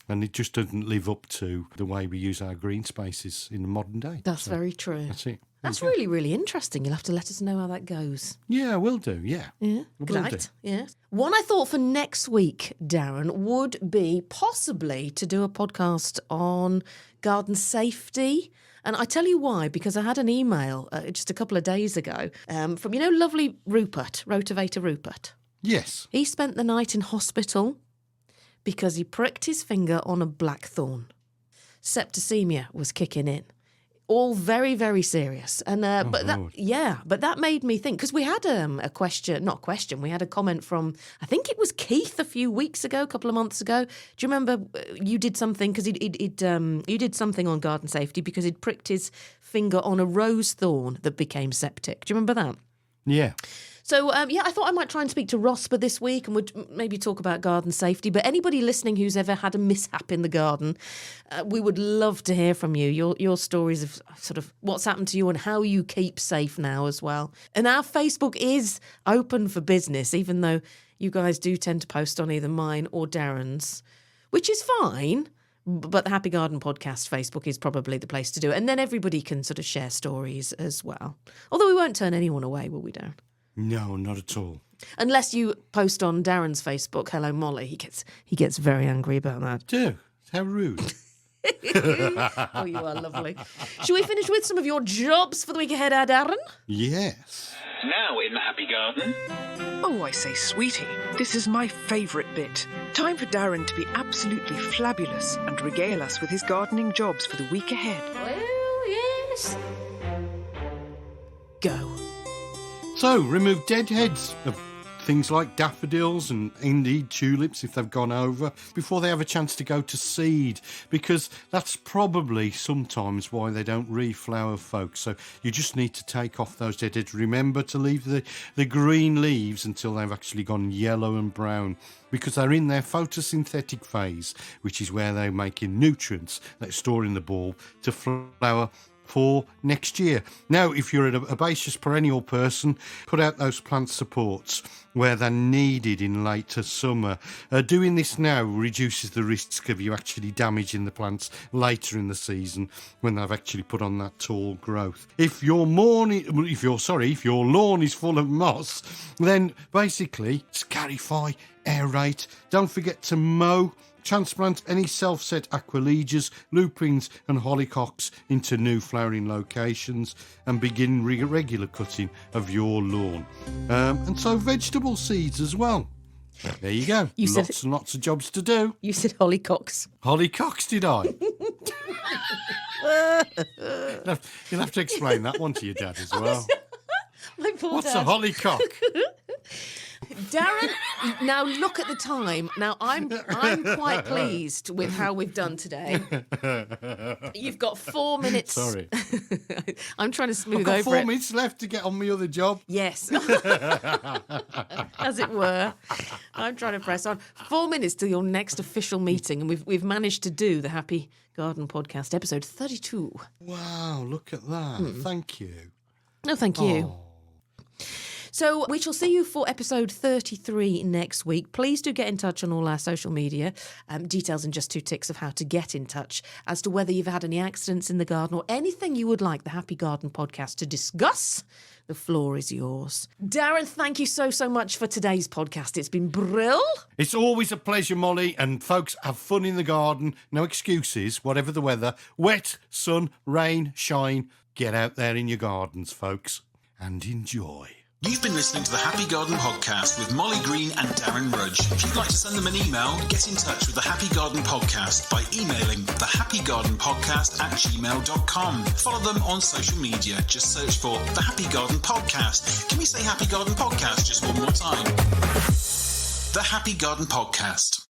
And it just doesn't live up to the way we use our green spaces in the modern day. That's very true. That's it. That's really, really interesting. You'll have to let us know how that goes. Yeah, we'll do, yeah. Yeah, great. Yeah. One I thought for next week, Darren, would be possibly to do a podcast on garden safety. And I tell you why, because I had an email just a couple of days ago from, you know, lovely Rupert, Rotavator Rupert. Yes. He spent the night in hospital because he pricked his finger on a blackthorn. Septicemia was kicking in. All very, very serious. And but that made me think, because we had we had a comment from, I think it was Keith a few weeks ago, a couple of months ago. Do you remember you did something, because you did something on garden safety because he'd pricked his finger on a rose thorn that became septic. Do you remember that? Yeah. So, I thought I might try and speak to Rosper this week and would maybe talk about garden safety. But anybody listening who's ever had a mishap in the garden, we would love to hear from you, your stories of sort of what's happened to you and how you keep safe now as well. And our Facebook is open for business, even though you guys do tend to post on either mine or Darren's, which is fine. But the Happy Garden Podcast Facebook is probably the place to do it. And then everybody can sort of share stories as well. Although we won't turn anyone away, will we, Darren? No, not at all. Unless you post on Darren's Facebook, "Hello Molly," he gets very angry about that. Do? How rude. Oh, you are lovely. Shall we finish with some of your jobs for the week ahead, Darren? Yes. Now in the Happy Garden. Oh, I say, sweetie, this is my favourite bit. Time for Darren to be absolutely flabulous and regale us with his gardening jobs for the week ahead. Well, yes. Go. So, remove dead heads of things like daffodils and indeed tulips if they've gone over before they have a chance to go to seed, because that's probably sometimes why they don't reflower, folks. So you just need to take off those dead heads. Remember to leave the green leaves until they've actually gone yellow and brown, because they're in their photosynthetic phase, which is where they're making nutrients that store in the bulb to flower for next year. Now, if you're a herbaceous perennial person, put out those plant supports where they're needed in later summer. Doing this now reduces the risk of you actually damaging the plants later in the season when they've actually put on that tall growth. If your lawn is full of moss, then basically scarify, aerate. Don't forget to mow. Transplant any self-set aquiledias, lupins and hollyhocks into new flowering locations, and begin regular cutting of your lawn. And sow vegetable seeds as well. There you go. Lots and lots of jobs to do. You said hollyhocks. Hollyhocks, did I? You'll have to explain that one to your dad as well. What's a hollyhock? Darren, now look at the time. Now I'm quite pleased with how we've done today. You've got 4 minutes. Sorry. I'm trying to smooth I've got over 4 minutes left to get on my other job. Yes. As it were. I'm trying to press on. 4 minutes till your next official meeting, and we've managed to do the Happy Garden Podcast episode 32. Wow, look at that. Thank you. No, thank you. Oh. So we shall see you for episode 33 next week. Please do get in touch on all our social media. Details and just 2 ticks of how to get in touch as to whether you've had any accidents in the garden or anything you would like the Happy Garden Podcast to discuss. The floor is yours. Darren, thank you so much for today's podcast. It's been brill. It's always a pleasure, Molly. And folks, have fun in the garden. No excuses, whatever the weather. Wet, sun, rain, shine. Get out there in your gardens, folks, and enjoy. You've been listening to the Happy Garden Podcast with Molly Green and Darren Rudge. If you'd like to send them an email, get in touch with the Happy Garden Podcast by emailing thehappygardenpodcast@gmail.com. Follow them on social media. Just search for the Happy Garden Podcast. Can we say Happy Garden Podcast just one more time? The Happy Garden Podcast.